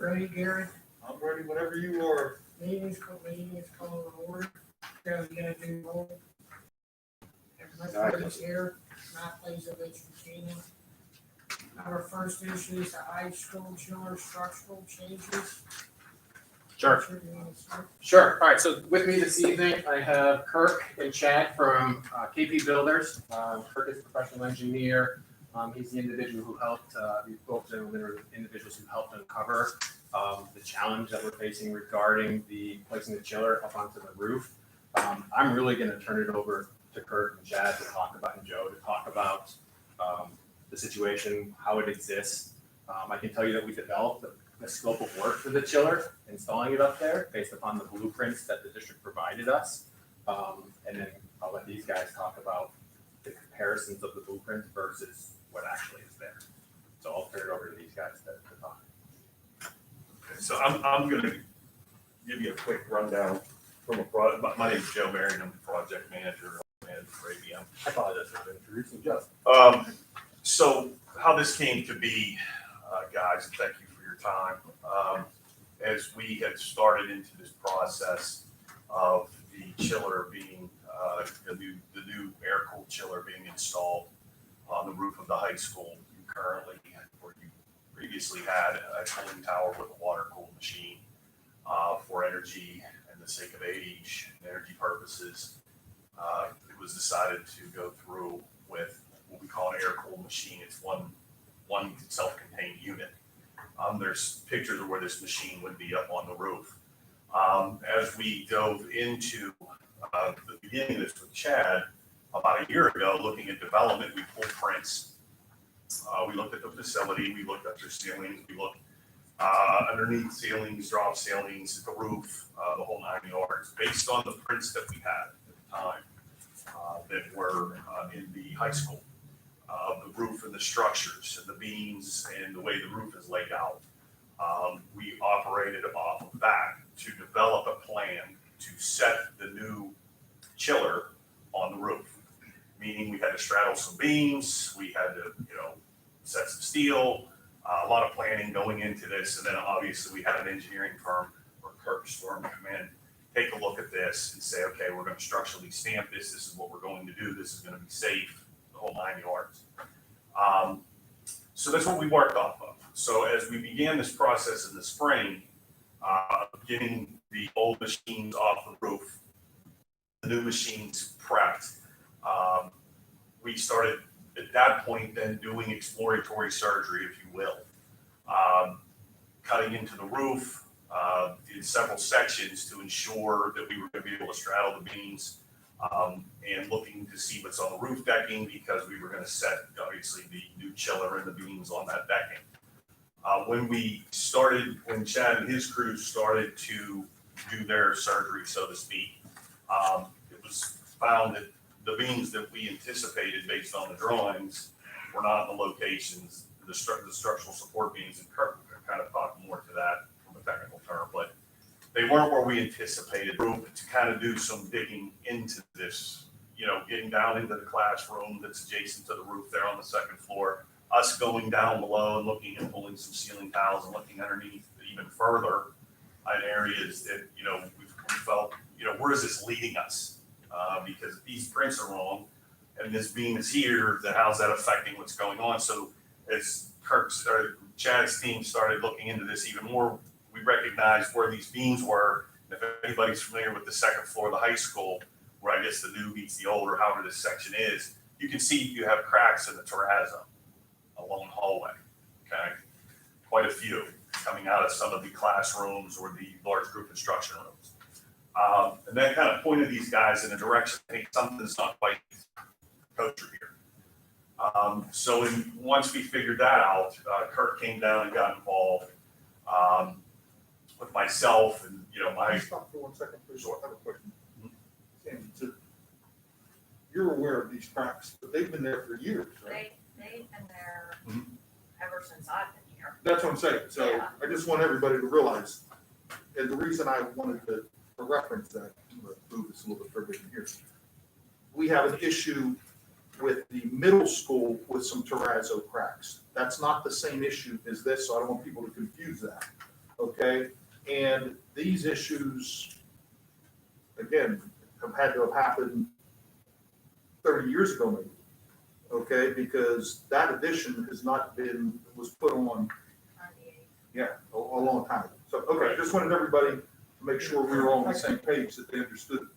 Ready, Gary? I'm ready whenever you are. Meeting is called to order. Gary's gonna do roll. Everybody's here, not plays of each machine. Our first issue is the high school chiller structural changes. Sure. Sure. All right. So with me this evening, I have Kirk and Chad from KP Builders. Kirk is a professional engineer. He's the individual who helped, both gentlemen are individuals who helped uncover the challenge that we're facing regarding the placing the chiller up onto the roof. I'm really going to turn it over to Kirk and Chad to talk about, and Joe to talk about the situation, how it exists. I can tell you that we developed the scope of work for the chiller, installing it up there based upon the blueprints that the district provided us. And then I'll let these guys talk about the comparisons of the blueprints versus what actually is there. So I'll turn it over to these guys to talk. Okay, so I'm going to give you a quick rundown from a project. My name is Joe Marion. I'm the project manager for ABM. I apologize for introducing Joe. So how this came to be, guys, and thank you for your time. As we had started into this process of the chiller being, the new air-cooled chiller being installed on the roof of the high school, you currently, or you previously had a cooling tower with a water-cooled machine for energy and the sake of age and energy purposes. It was decided to go through with what we call an air-cooled machine. It's one self-contained unit. There's pictures of where this machine would be up on the roof. As we dove into the beginning of this with Chad, about a year ago, looking at development, we pulled prints. We looked at the facility, we looked at their ceilings, we looked underneath ceilings, drop ceilings, the roof, the whole 9 yards, based on the prints that we had at the time that were in the high school. The roof and the structures and the beams and the way the roof is laid out. We operated off of that to develop a plan to set the new chiller on the roof. Meaning we had to straddle some beams, we had to, set some steel, a lot of planning going into this. And then obviously we had an engineering firm or Kirk's firm come in, take a look at this and say, okay, we're going to structurally stamp this. This is what we're going to do. This is going to be safe, the whole 9 yards. So that's what we worked off of. So as we began this process in the spring, getting the old machines off the roof, the new machines prepped, we started at that point then doing exploratory surgery, if you will. Cutting into the roof, did several sections to ensure that we were going to be able to straddle the beams. And looking to see what's on the roof decking because we were going to set, obviously, the new chiller and the beams on that decking. When Chad and his crew started to do their surgery, so to speak, it was found that the beams that we anticipated based on the drawings were not in the locations, the structural support beams, and Kirk kind of talk more to that from a technical term, but they weren't where we anticipated. To kind of do some digging into this, getting down into the classroom that's adjacent to the roof there on the second floor, us going down below and looking and pulling some ceiling tiles and looking underneath even further in areas that, we felt, where is this leading us? Because these prints are wrong and this beam is here, then how's that affecting what's going on? So as Chad's team started looking into this even more, we recognized where these beams were. If anybody's familiar with the second floor of the high school, where I guess the new meets the old, or however this section is, you can see you have cracks in the terrazzo along the hallway. Okay, quite a few coming out of some of the classrooms or the large group instruction rooms. And that kind of pointed these guys in a direction. I think something's not quite kosher here. So once we figured that out, Kirk came down and got involved. With myself and, Stop for 1 second, please. I have a question. Sandy, you're aware of these cracks, but they've been there for years, right? They've been there ever since I've been here. That's what I'm saying. So Yeah. I just want everybody to realize, and the reason I wanted to reference that, I'm going to move this a little bit further in here. We have an issue with the middle school with some terrazzo cracks. That's not the same issue as this, so I don't want people to confuse that. okay? And these issues, again, have had to have happened 30 years ago maybe, okay? Because that addition has not been, was put on, 98. yeah, a long time ago. So, okay, just wanted everybody to make sure we were all on the same page, that they understood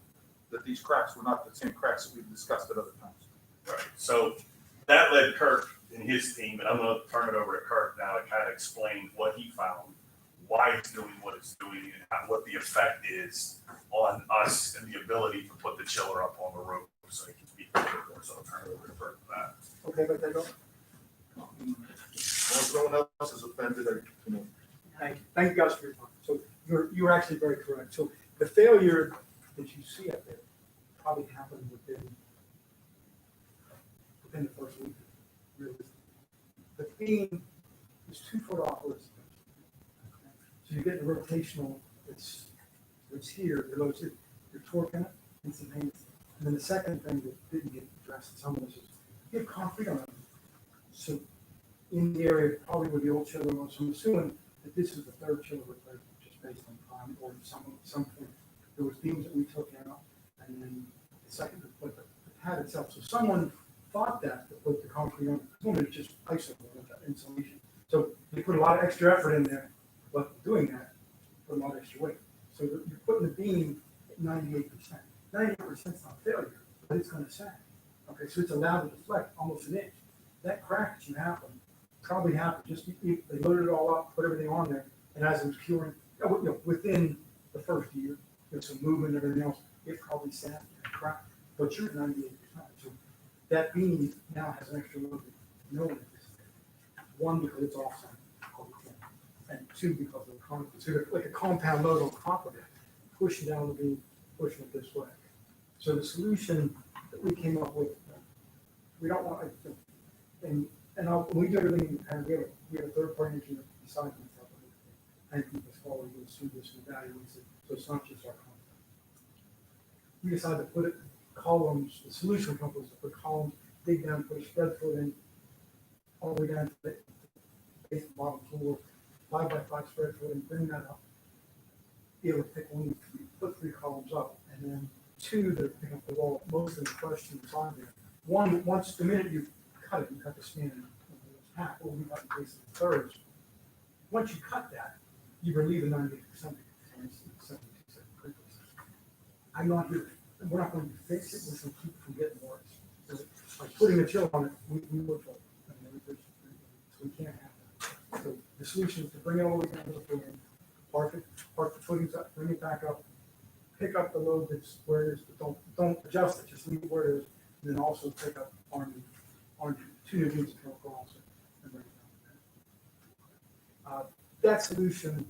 that these cracks were not the same cracks that we've discussed at other times. Right. So that led Kirk and his team, and I'm gonna turn it over to Kirk now to kind of explain what he found, why it's doing what it's doing, and what the effect is on us and the ability to put the chiller up on the roof, so he can speak a little bit more. So I'll turn it over to Kirk for that. Okay, but they don't. As long as no one else is offended, Thank you guys for your time. So you're actually very correct. So the failure that you see up there probably happened within the first week, realistically. The beam is 2 foot off where it's supposed to be. So you get the rotational, it's here, you're torquing it instantaneously. And then the second thing that didn't get addressed in some of this is you have concrete on it. So in the area, probably where the old chiller was, so I'm assuming that this is the third chiller replacement, just based on time or some point. There was beams that we took out, and then the second, but the pad itself. So someone thought that to put the concrete on, normally it's just isolated with that insulation. So you put a lot of extra effort in there, but doing that, put a lot of extra weight. So you're putting the beam at 98%. 98% is not failure, but it's gonna sag. Okay, so it's allowed to deflect almost an inch. That crack that you happen, probably happened, just, they loaded it all up, put everything on there, and as it was curing, within the first year, there's some movement and everything else, it probably sat and cracked, but you're at 98%. So that beam now has an extra load that no one anticipated. One, because it's offsite, and 2, because of the concrete. So you're like a compound load on top of it, pushing down the beam, pushing it this way. So the solution that we came up with, we don't want, and we do everything independent. We have a third party engineer beside myself, and people follow us through this and evaluates it. So it's not just our concept. We decided to put it columns. The solution company was to put columns, dig down, put a spread foot in, all the way down to the base of the bottom floor, 5x5 spread foot, and bring that up. Be able to pick put 3 columns up, and then 2 that pick up the wall. Most of the questions on there. One, once the minute you cut it, you cut the span in half, or we cut in place of thirds. Once you cut that, you relieve the 98%. I'm not here, we're not going to fix it, we're just going to keep it from getting worse. So by putting a chill on it, we would trouble. So we can't have that. So the solution is to bring it all the way down to the floor, park the footings up, bring it back up, pick up the load that's where it is, but don't adjust it, just leave it where it is, and then also pick up on 2 new beams of across and bring it down. That solution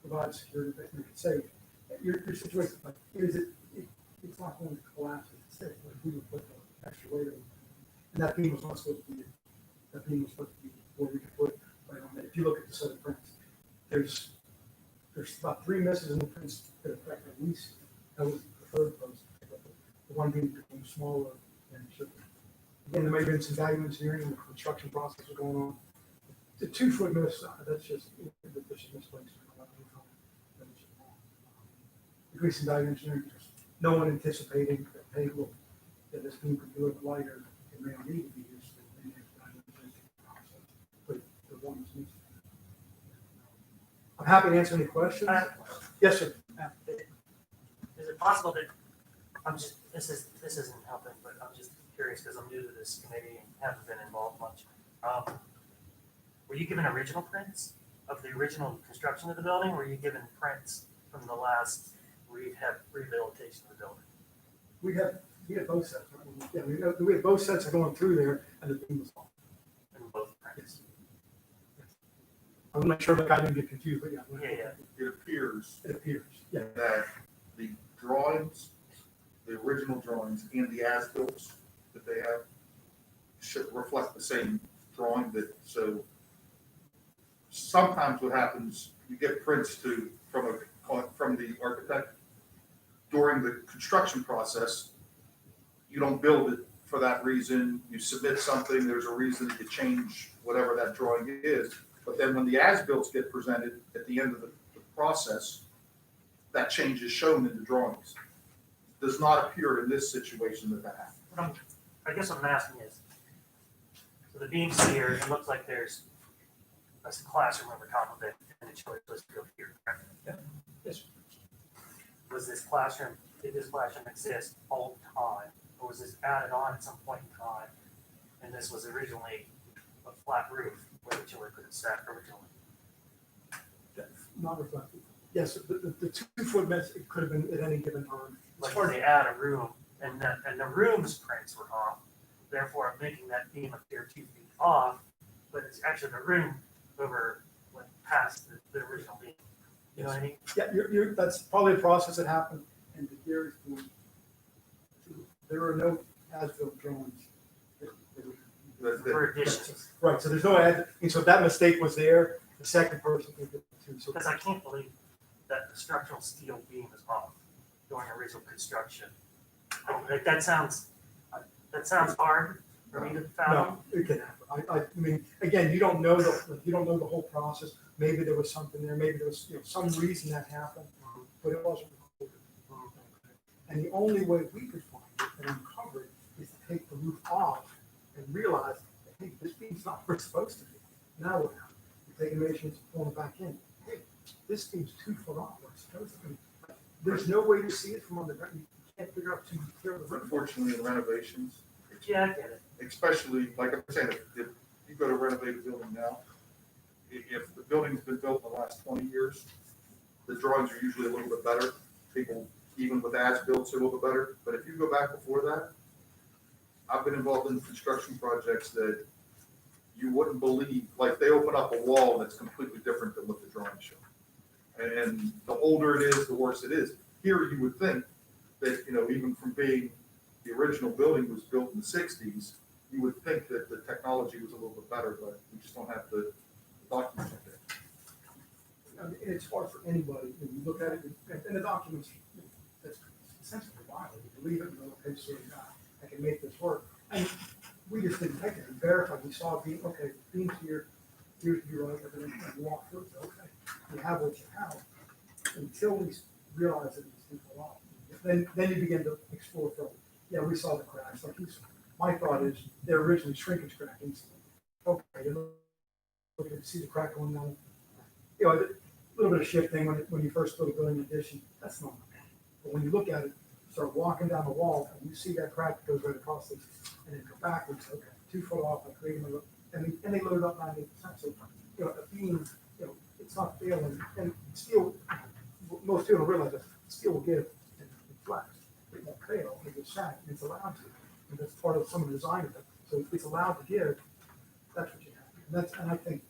provides security that you can save. Your situation, like, it's not going to collapse if it's safe. Like, we would put the extra weight on it. And that beam was not supposed to be, where we could put it right on it. If you look at the set of prints, there's about 3 misses in the prints that affect at least, that was the third post. The one beam became smaller than it should be. Again, there may have been some value engineering and the construction process was going on. The 2 foot miss, that's just misplaced. Increase in value engineering, no one anticipating that, hey, look, that this beam could do it lighter, it may not need to be used. But the one is missing. I'm happy to answer any questions. Yes, sir. Is it possible that, this isn't helping, but I'm just curious because I'm new to this committee and haven't been involved much. Were you given original prints of the original construction of the building, or were you given prints from the last rehabilitation of the building? We have both sets. Right? Yeah, we have both sets are going through there, and the beam was off. In both prints? I want to make sure that I didn't get confused, but yeah. it appears It appears, yeah. that the drawings, the original drawings and the as-bills that they have should reflect the same drawing so sometimes what happens, you get prints from the architect during the construction process. You don't build it for that reason. You submit something, there's a reason to change whatever that drawing is. But then when the as-bills get presented at the end of the process, that change is shown in the drawings. Does not appear in this situation that happened. I guess what I'm asking is, so the beams here, it looks like there's a classroom over top of it, and the chiller supposed to go here, correct? Yeah. Yes. Was this classroom, did this classroom exist all the time, or was this added on at some point in time? And this was originally a flat roof where the chiller could have sat originally? Not reflective. Yes, the 2 foot mesh, it could have been at any given time. It's Like hard they add a room, and the room's prints were off, therefore I'm making that beam appear 2 feet off, but it's actually the room over, like, past the original beam. You know what I mean? Yeah, that's probably a process that happened, and to Gary's point, there are no as-built drawings. For additions, Right, so there's no ad, and so if that mistake was there, the second person could get it too. So because I can't believe that the structural steel beam is off during original construction. Like, that sounds hard for me to fathom. no, it can happen. I mean, again, you don't know the whole process. Maybe there was something there, maybe there was, some reason that happened, but it wasn't recorded. And the only way we could find it and uncover it is to take the roof off and realize, that, hey, this beam's not where it's supposed to be. Now what happens? You take a measurement, pull it back in. Hey, this beam's 2 foot off where it's supposed to be. There's no way to see it from underground. You can't figure out to clear the roof. Unfortunately, in renovations, Yeah, I get it. especially, like I'm saying, if you go to renovate a building now, if the building's been built in the last 20 years, the drawings are usually a little bit better. People, even with as-builts, are a little bit better. But if you go back before that, I've been involved in construction projects that you wouldn't believe, like they open up a wall that's completely different than what the drawings show. And the older it is, the worse it is. Here, you would think that, even from being, the original building was built in the 60s, you would think that the technology was a little bit better, but we just don't have the documents like that. I mean, it's hard for anybody, when you look at it, and the documents, that's essentially violent. You believe it, okay, so I can make this work. And we just didn't take it and verify. We saw beam, okay, beams here, here's your right, everything, and walk through it. Okay, you have what you have. Until we realize that these things are off. Then you begin to explore further. Yeah, we saw the cracks. Like my thought is they're originally shrinkage cracks. Okay, you see the crack going down. A little bit of shifting when you first build a building addition, that's normal. But when you look at it, start walking down the wall, and you see that crack that goes right across this, and then go backwards, okay, 2 foot off, I create them, and they load it up 98%. So, a beam, it's not failing, and steel, most people don't realize that steel will give and flex. It won't fail, it will sag, and it's allowed to. And that's part of some of the design of it. So it's allowed to give, that's what you have. And I think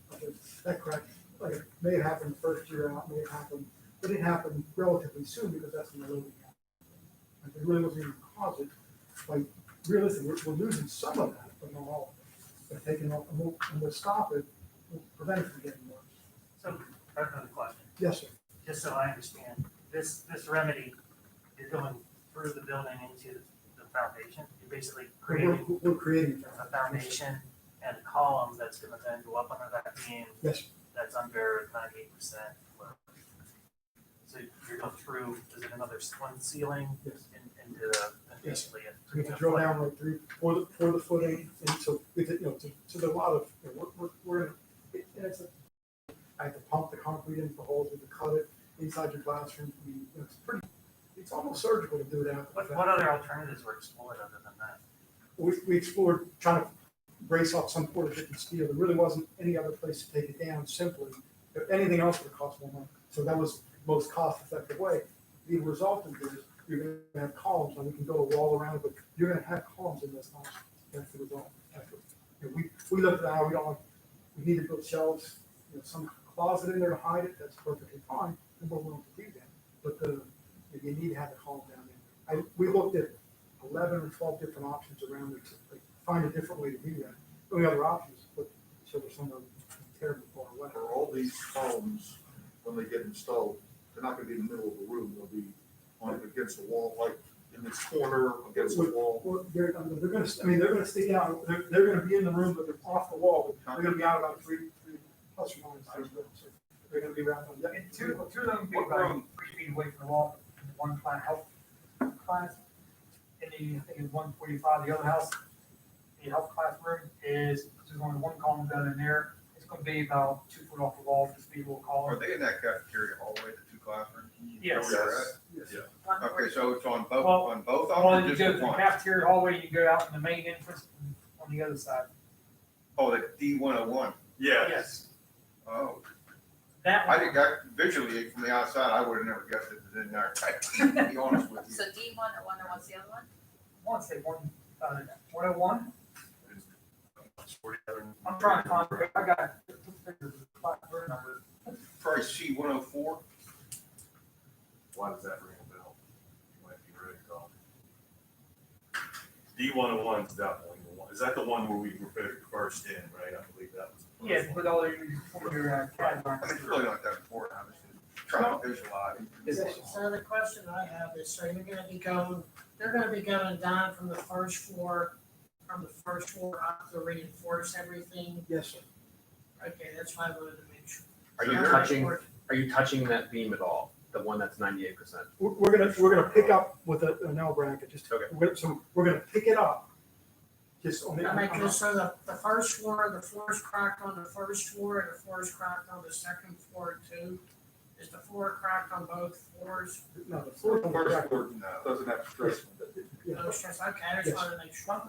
that crack, like it may have happened the first year out, may have happened, but it happened relatively soon because that's when the loading happened. Like it really wasn't even caused it. Like realistically, we're losing some of that, but not all of it. But taking off, and we'll stop it, we'll prevent it from getting worse. So, I have another question, Yes, sir. just so I understand, this remedy is going through the building into the foundation, you're basically creating We're creating a foundation and a column that's gonna then go up under that beam, Yes, that's under 98%. So you're going through, is it another one ceiling yes. into the, Yes. basically So we have to drill down right through for the footing, and so with it, so there's a lot of, we're in, and it's I have to pump the concrete into the holes, we have to cut it inside your classroom. It's almost surgical to do that. What other alternatives were explored other than that? We explored trying to brace off some sort of different steel. There really wasn't any other place to take it down simply. If anything else would have cost more money. So that was the most cost-effective way. The resultant is you're going to have columns, and we can build a wall around it, but you're going to have columns in this house. That's the result. We looked at how we need to build shelves, some closet in there to hide it. That's perfectly fine, and we're willing to do that. But you need to have a column down there. We looked at 11 or 12 different options around it to find a different way to do that. The only other options, but so there's somewhere terribly far away. For all these columns, when they get installed, they're not gonna be in the middle of the room, they'll be on against the wall, like in this corner, against the wall. Well, they're gonna stick out, they're gonna be in the room, but they're off the wall, they're gonna be out about three plus or minus. They're gonna be around. And two of them will be What about room? 3 feet away from the wall, and one class, health class. And the, I think it's 145, the other house, the health class room is, there's only one column down in there. It's gonna be about 2 foot off the wall, just be a little Are column. they in that cafeteria hallway, the two classrooms? Yes. Where they're at? Yes. Okay, so it's on both, Well, on both Well, of them, you or go to just the one? cafeteria hallway, you go out in the main entrance on the other side. Oh, the D101. Yeah, Yes. Oh, That I one, think that visually from the outside, I would have never guessed it was in there, to be honest with you. So D1 and what's the other one? I want to say 101. $47. I'm trying to find, I got the class room number. Probably C104. Why does that ring a bell? Might be right, Tom. D101 is definitely the one. Is that the one where we were first in, right? I believe that was the Yeah, first one. with all your CAD It's really not that important, I'm just trying to visualize. So the question I have is, so you're gonna be going, they're gonna be going down from the first floor up to reinforce everything? Yes, sir. Okay, that's why I wanted to make sure. Are you touching that beam at all? The one that's 98%? We're gonna pick up with an L bracket, just, Okay. so we're gonna pick it up. Just on the. I mean, just so the first floor, the floor's cracked on the first floor and the floor's cracked on the second floor too? Is the floor cracked on both floors? No, the floor. First floor doesn't have stress. Yeah. No stress, okay, I just wanted to make sure.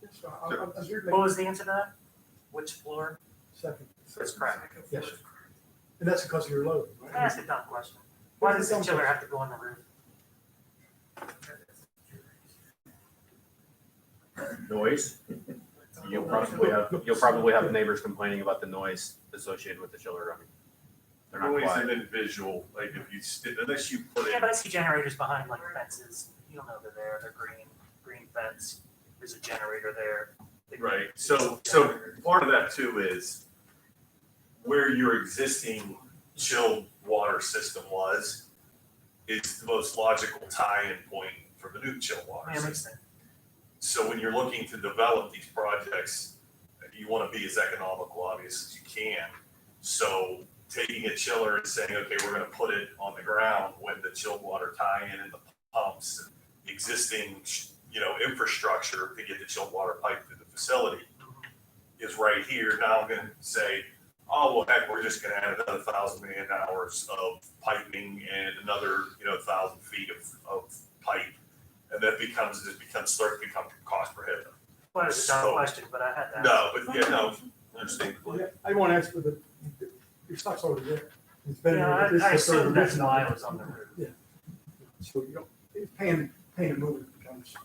It's fine. I'm here to What make was the answer to that? Which floor? second. It's cracked. Second Yes, floor's sir. And that's because of your load. Can I ask a dumb question? Why does the chiller have to go on the roof? Noise? You'll probably have neighbors complaining about the noise associated with the chiller. I mean, they're not Noise quiet. and then visual, like if you, unless you put Yeah, it, but I see generators behind like fences. You don't know they're there. They're green fence. There's a generator there. right, so part of that too is where your existing chilled water system was, is the most logical tie-in point for the new chilled water Yeah, system. makes sense. So when you're looking to develop these projects, you want to be as economical, obvious, as you can. So taking a chiller and saying, okay, we're going to put it on the ground when the chilled water tie-in and the pumps and the existing, infrastructure to get the chilled water pipe through the facility is right here. Now I'm going to say, oh, well, heck, we're just going to add another 1,000 man hours of piping and another, 1,000 feet of pipe. And that starts to become cost prohibitive. Well, it's a dumb So- question, but I had that. No, but yeah, no, understandably. Yeah, I won't ask for your stuff's already there. It's been. Yeah, this is I the third assume that's revision. why I was on the roof. Yeah. So you don't, it's paying and moving becomes.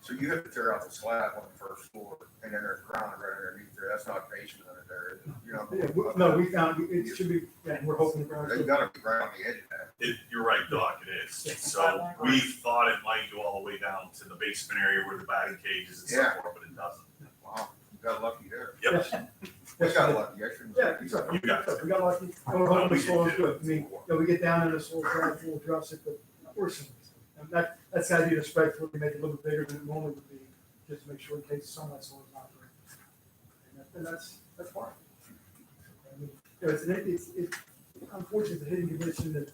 So you have to tear out the slab on the first floor, and then there's ground right underneath there, that's not basement under there, is it? No, we found, it should be, yeah, we're hoping the ground. They've gotta be right on the edge of that. You're right, Doc, it is. So we thought it might go all the way down to the basement area where the batting cages and so Yeah. forth, but it doesn't. Wow, you got lucky there. Yep. Yes. We got lucky, I shouldn't. Yeah, exactly. You got it. We got lucky. We're hoping the soil is good. I mean, we get down in the soil, we'll address it, but we're seeing it. And that's the idea to spread, we make it a little bit bigger than it normally would be, just to make sure in case some of that soil is not great. And that's fine. I mean, it's unfortunate, the hidden condition that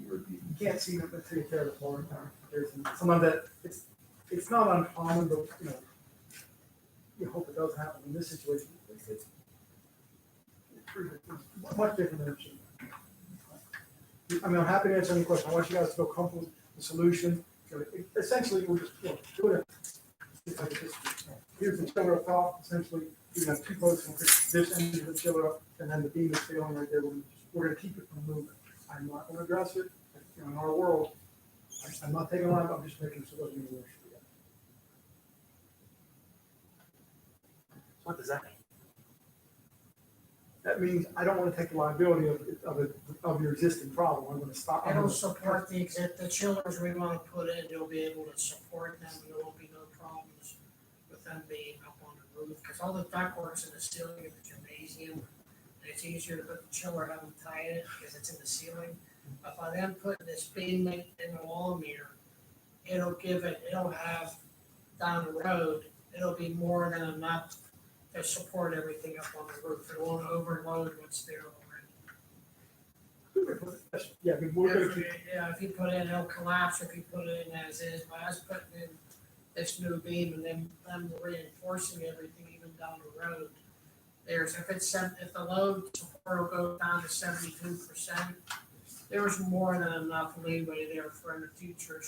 you can't see them until you tear it apart. There's some of that, it's not uncommon, but, you hope it doesn't happen in this situation. It's much different than it should be. I mean, I'm happy to answer any question. I want you guys to feel comfortable with the solution. Essentially, we're just, do it. It's like this. Here's the chiller up top. Essentially, you have two posts on this end of the chiller up, and then the beam is failing right there. We're going to keep it from moving. I'm not going to address it. In our world, I'm not taking on. I'm just making sure it doesn't get worse. What does that mean? That means I don't want to take the liability of your existing problem. I'm going to stop. I'm It'll gonna- support the chillers we want to put in, you'll be able to support them, and there will be no problems with them being up on the roof, because all the ductwork's in the ceiling of the gymnasium, and it's easier to put the chiller, have them tie it, because it's in the ceiling. But by them putting this beam in the wall mirror, it'll have, down the road, it'll be more than enough to support everything up on the roof. It won't overload what's there already. Yeah, I mean, we're gonna keep, If you put in, it'll collapse if you put it in as is, but us putting in this new beam and then them reinforcing everything even down the road. If the load support will go down to 72%, there's more than enough leeway there for in the future,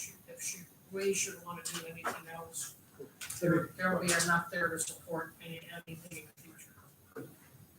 we should wanna do anything else. There will be enough there to support anything in the future.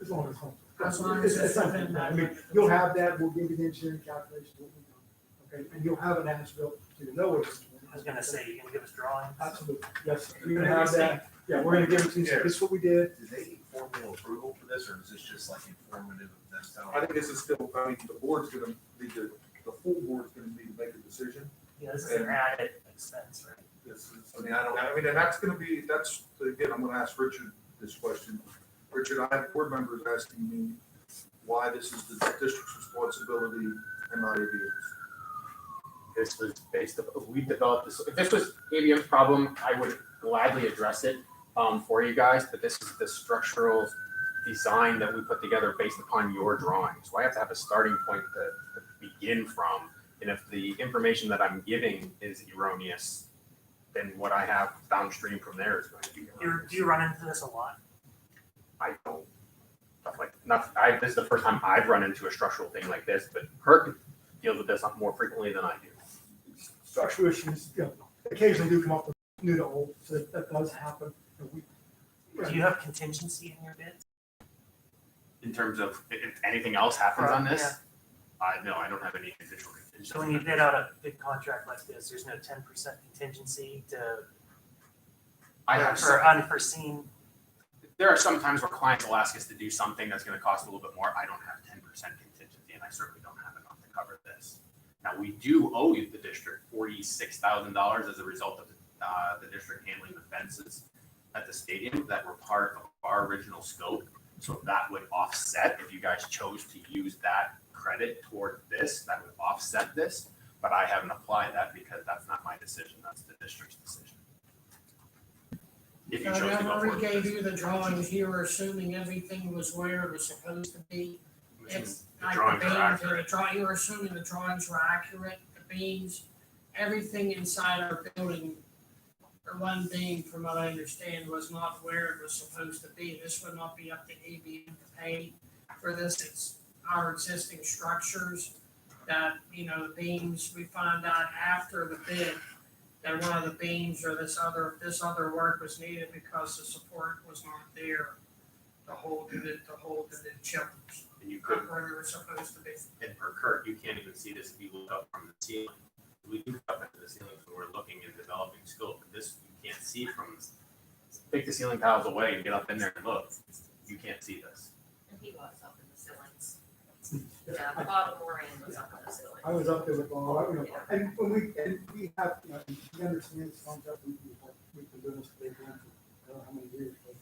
as long as. As long as it's something, within that I mean, limit. you'll have that, we'll give you the engineering calculation, what we know, okay, and you'll have an as-built, so you know what it's. I was gonna say, you can give us drawings. Absolutely, yes, you're gonna have that, yeah, we're gonna give it to you, so this is what we did. Do they need formal approval for this, or is this just like informative of them telling? I think this is still, I mean, the board's gonna need to, the full board's gonna need to make a decision. Yeah, this is an added expense, right? This is, I mean, I don't- and that's gonna be, again, I'm gonna ask Richard this question. Richard, I have board members asking me why this is the district's responsibility and not ABM's. This was based, if we developed this, if this was ABM's problem, I would gladly address it for you guys, but this is the structural design that we put together based upon your drawings. So I have to have a starting point to begin from, and if the information that I'm giving is erroneous, then what I have downstream from there is going to be erroneous. Do you run into this a lot? I don't, this is the first time I've run into a structural thing like this, but Kirk deals with this more frequently than I do. Structural issues, you know, occasionally do come up with new to old, so that does happen. And Do you have contingency in your bids? In terms of if anything else happens on this, Yeah. no, I don't have any individual contingency. So when you bid out a big contract like this, there's no 10% contingency I have for unforeseen. there are some times where clients will ask us to do something that's gonna cost a little bit more. I don't have 10% contingency, and I certainly don't have enough to cover this. Now, we do owe the district $46,000 as a result of the district handling the fences at the stadium that were part of our original scope. So that would offset, if you guys chose to use that credit toward this, that would offset this. But I haven't applied that because that's not my decision, that's the district's decision. If you chose to go Whenever forward we with gave this. you the drawings, you were assuming everything was where it was supposed to be. It's The like drawings the are beams, accurate. you were assuming the drawings were accurate, the beams, everything inside our building, or one beam, from what I understand, was not where it was supposed to be. This would not be up to ABM to pay for this. It's our existing structures that, you know, the beams, we found out after the bid that one of the beams or this other work was needed because the support was not there to hold the chillers. And you could, Where they were supposed to be. and for Kurt, you can't even see this if you look up from the ceiling. We do up into the ceiling when we're looking and developing scope, but this, you can't see from, take the ceiling tiles away and get up in there and look. You can't see this. And he was up in the ceilings. Yeah, the bottom or end was up in the ceiling. I was up there with all, you know, and when we have, you know, we understand this concept, we've been doing this for, I don't know how many years, but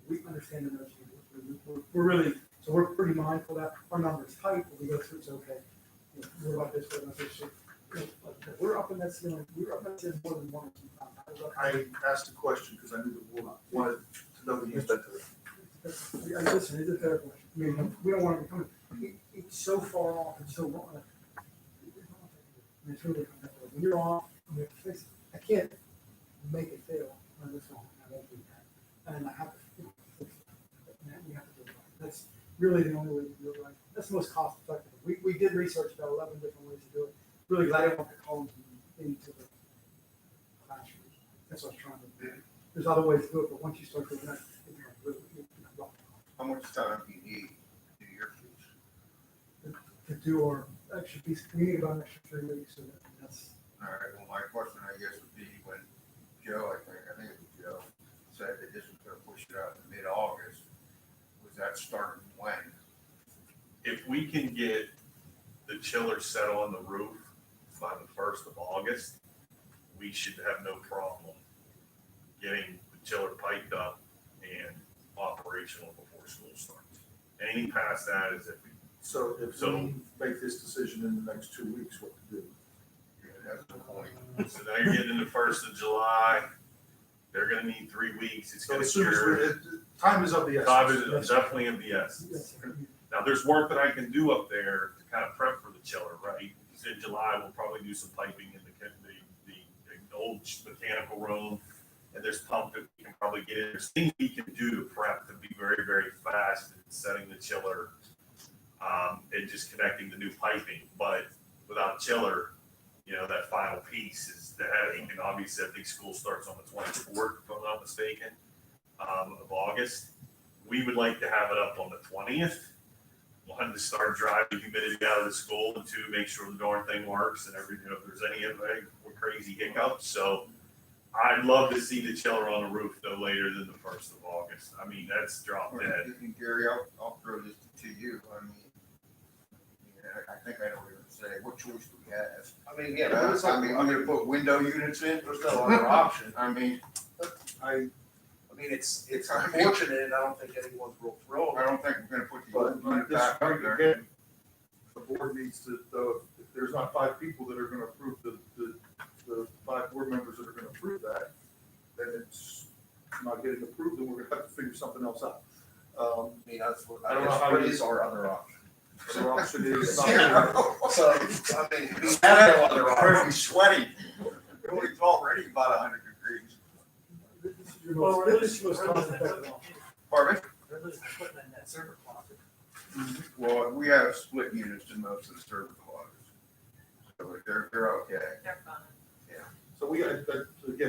we understand the notion. We're really, so we're pretty mindful that our number's tight, but we go through, it's okay. You know, what about this, what about this? So, you know, we're up in that ceiling, we're up in that ceiling more than one or two times. I asked a question because I knew the board wanted to know the answer to it. Listen, it's a fair question. I mean, we don't want to become, it's so far off and so long. I mean, it's really, when you're off, you have to fix it. I can't make it fail on this one. I won't do that. And I have to fix it. And we have to do it right. That's really the only way to do it right. That's the most cost effective. We did research about 11 different ways to do it. Really glad I didn't want the columns into the classrooms. That's what I was trying to do. There's other ways to do it, but once you start doing that, it becomes really, rough. How much time do you need to do your piece? To do our extra piece, we need about an extra 3 weeks, so that's. All right, well, my question, I guess, would be when Joe, I think it was Joe, said that this was gonna push it out to mid-August, was that starting when? If we can get the chiller set on the roof by the 1st of August, we should have no problem getting the chiller piped up and operational before school starts. Anything past that is if we, So if we make this decision in the next 2 weeks, what to do? Yeah, that's the point. so now you're getting in the 1st of July, they're gonna need 3 weeks, it's So gonna as soon as cure. Time is of the essence. Time is definitely of the essence. Yes. Now, there's work that I can do up there to kind of prep for the chiller, right? Because in July, we'll probably do some piping in the old mechanical room. And there's pump that we can probably get in. There's things we can do to prep to be very, very fast in setting the chiller, and just connecting the new piping. But without chiller, you know, that final piece is the headache. And obviously, I think school starts on the 24th, if I'm not mistaken, of August. We would like to have it up on the 20th. One, to start driving humidity out of the school, and two, make sure the darn thing works and everything. You know, if there's any crazy hiccups. So I'd love to see the chiller on the roof no later than the 1st of August. I mean, that's drop dead. And Gary, I'll throw this to you. I mean, I think I know what you're gonna say. What choice do we have? I mean, yeah, I mean, I'm gonna put window units in. there's no other option. I mean, I mean, it's unfortunate, and I don't think anyone's real thrilled. I don't think we're gonna put the But unit this, back up there. again, the board needs to, if there's not 5 people that are gonna approve the 5 board members that are gonna approve that, then it's not getting approved, and we're gonna have to figure something else out. I mean, that's what, I don't know how what you- is our other option? The option is So, not. I mean, we That's have no other Pretty option. sweaty. It's already about 100 degrees. This is your Well, most, we're this is losing, your most we're losing cost-effective option. Pardon me? we're losing equipment in that server closet. Well, we have split units in most of the server closets. So they're okay. They're fine. So we, again,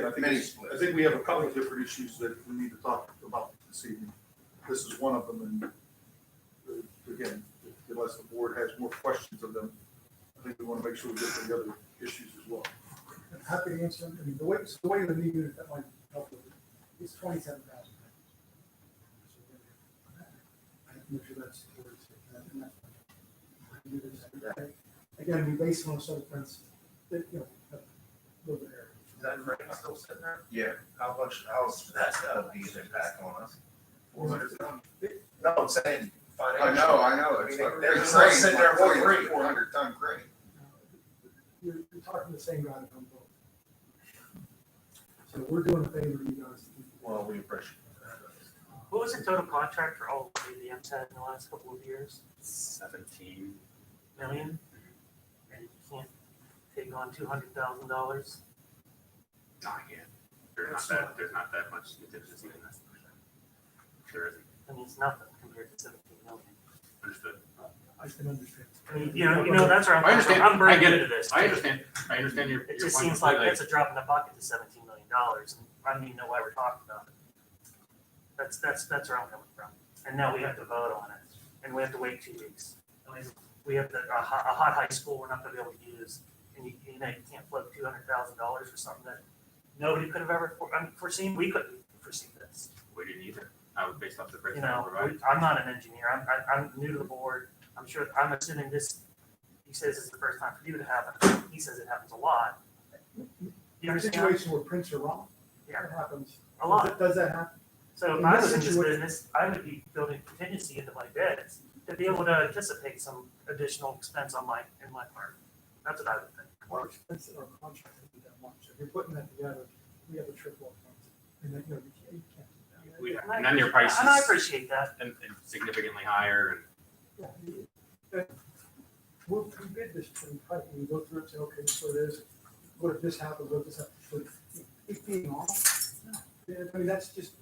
I think, Many it's- splits. I think we have a couple of different issues that we need to talk about this evening. This is one of them, and again, unless the board has more questions of them, I think we want to make sure we get to the other issues as well. I'm happy to answer them. I mean, the way the new unit that might help with it is 27,000. I have to make sure that's towards it. And that's- I can do this every day. Again, we base it on a set of fence that, you know, a little bit area. Is that correct? Still sitting there? Yeah. How's that's gotta be an impact on us? 400. No, I'm saying I financially. know. I It's mean, like they're big just crane, sitting there for free. 400-ton crane. You're talking to the same guy that I'm both. So we're doing a favor to you guys. Well, we appreciate What was the total contract for all of the MTED in the last couple of years? 17. Million? And you can't take on $200,000? Not yet. There's not that much contingency in this. There isn't. I mean, it's nothing compared to 17 million. Understood. I can understand. I mean, you know, that's where I'm. I understand. I'm I brand get new it. to this. I understand your. It your just point seems like completely. that's a drop in the bucket to $17 million, and I don't even know why we're talking about it. That's where I'm coming from. And now we have to vote on it, and we have to wait 2 weeks. I mean, we have a hot high school we're not gonna be able to use, and you can't float $200,000 for something that nobody could have ever foreseen. We couldn't foresee this. We didn't either. I was based off the You breakdown know, provided. I'm not an engineer. I'm new to the board. I'm assuming this, he says it's the first time for you to happen. He says it happens a lot. You A understand? situation where prints are wrong. Yeah. That happens. A lot. Does that happen? So if In I this was in this situation- business, I would be building contingency into my bids to be able to anticipate some additional expense in my part. That's what I would think. Our expenses, our contract would be that much. If you're putting that together, we have a triple up front. And then, you know, you can't do that. And then your price And I is appreciate that. and significantly higher. Yeah, we bid this pretty tight, and we go through it, and say, okay, so it is, what if this happens, what if this happens, but it being off, no. Yeah, I mean, that's just,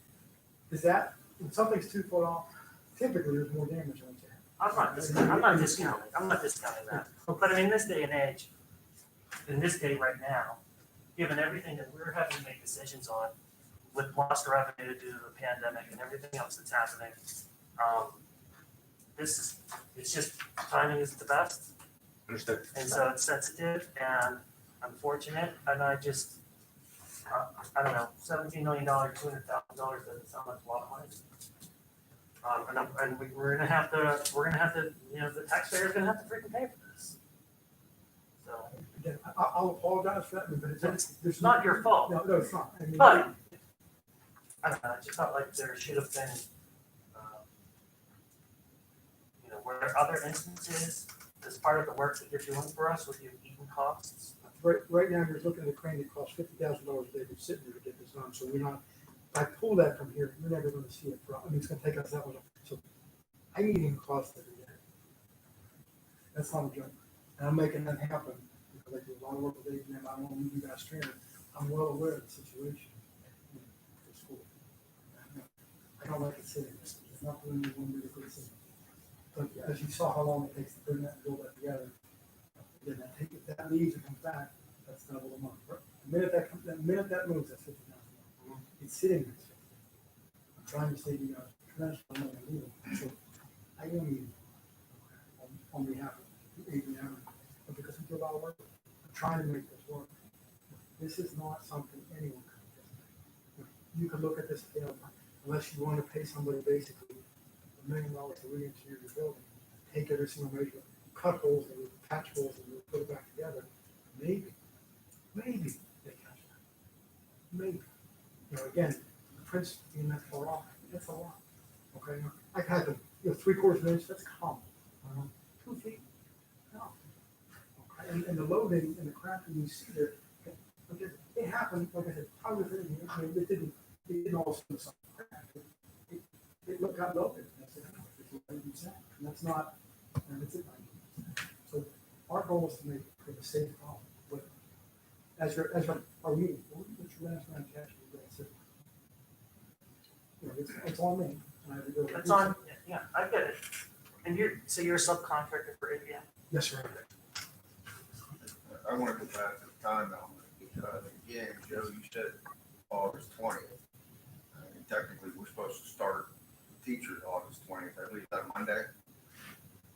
is that, when something's 2 foot off, typically there's more damage on it. I'm not discounting that. But I mean, this day and age, in this day right now, given everything that we're having to make decisions on with lost revenue due to the pandemic and everything else that's happening, it's just timing is the best. Understood. And so it's sensitive and unfortunate, and I just, I don't know, $17 million, $200,000 doesn't sound like a lot of money. We're gonna have to, you know, the taxpayer's gonna have to freaking pay for this. So, Again, I'll apologize for that, but But it's there's not your fault. No, it's not. I mean, But, I don't know, I just felt like there should have been, you know, where other instances, as part of the work that you're doing for us with your eating costs. Right now, you're looking at a crane that costs $50,000 a day, that's sitting there to get this done, so we're not I pull that from here, you're never gonna see it, I mean, it's gonna take us that much. So I need him cost every day. That's not a joke. And I'm making that happen because I do a lot of work with ABM. I don't want to leave you guys stranded. I'm well aware of the situation at the school. I don't like it sitting. It's not doing me one bit of good sitting. But as you saw how long it takes to bring that and build that together, then that leaves and comes back, that's double the money. The minute that moves, that's $50,000. It's sitting there. I'm trying to save you guys tremendous amount of money. So I am needing on behalf of ABM, but because we do a lot of work, I'm trying to make this work. This is not something anyone can do. You can look at this scale, unless you want to pay somebody basically $1 million to re-engineer your building, take every single measure, cut holes and patch holes and put it back together. Maybe they catch that. Maybe. Again, the prince being that far off, that's a lot. Okay, I've had them, 3/4 of an inch, that's common. 2 feet, no. Okay, and the loading and the cracking you see there, okay, it happened, like I said, I was in here, I mean, it didn't all of a sudden crack. It got loaded, and I said, and that's not, and it's it. So our goal is to make it a safe home, but as your, what's your last man cash? It's on me. And I have to go. It's on, yeah, I get it. And you're a subcontractor for ABM? Yes, sir. I want to go back to the time element, because again, Joe, you said August 20th. And technically, we're supposed to start teachers August 20th. I believe that Monday.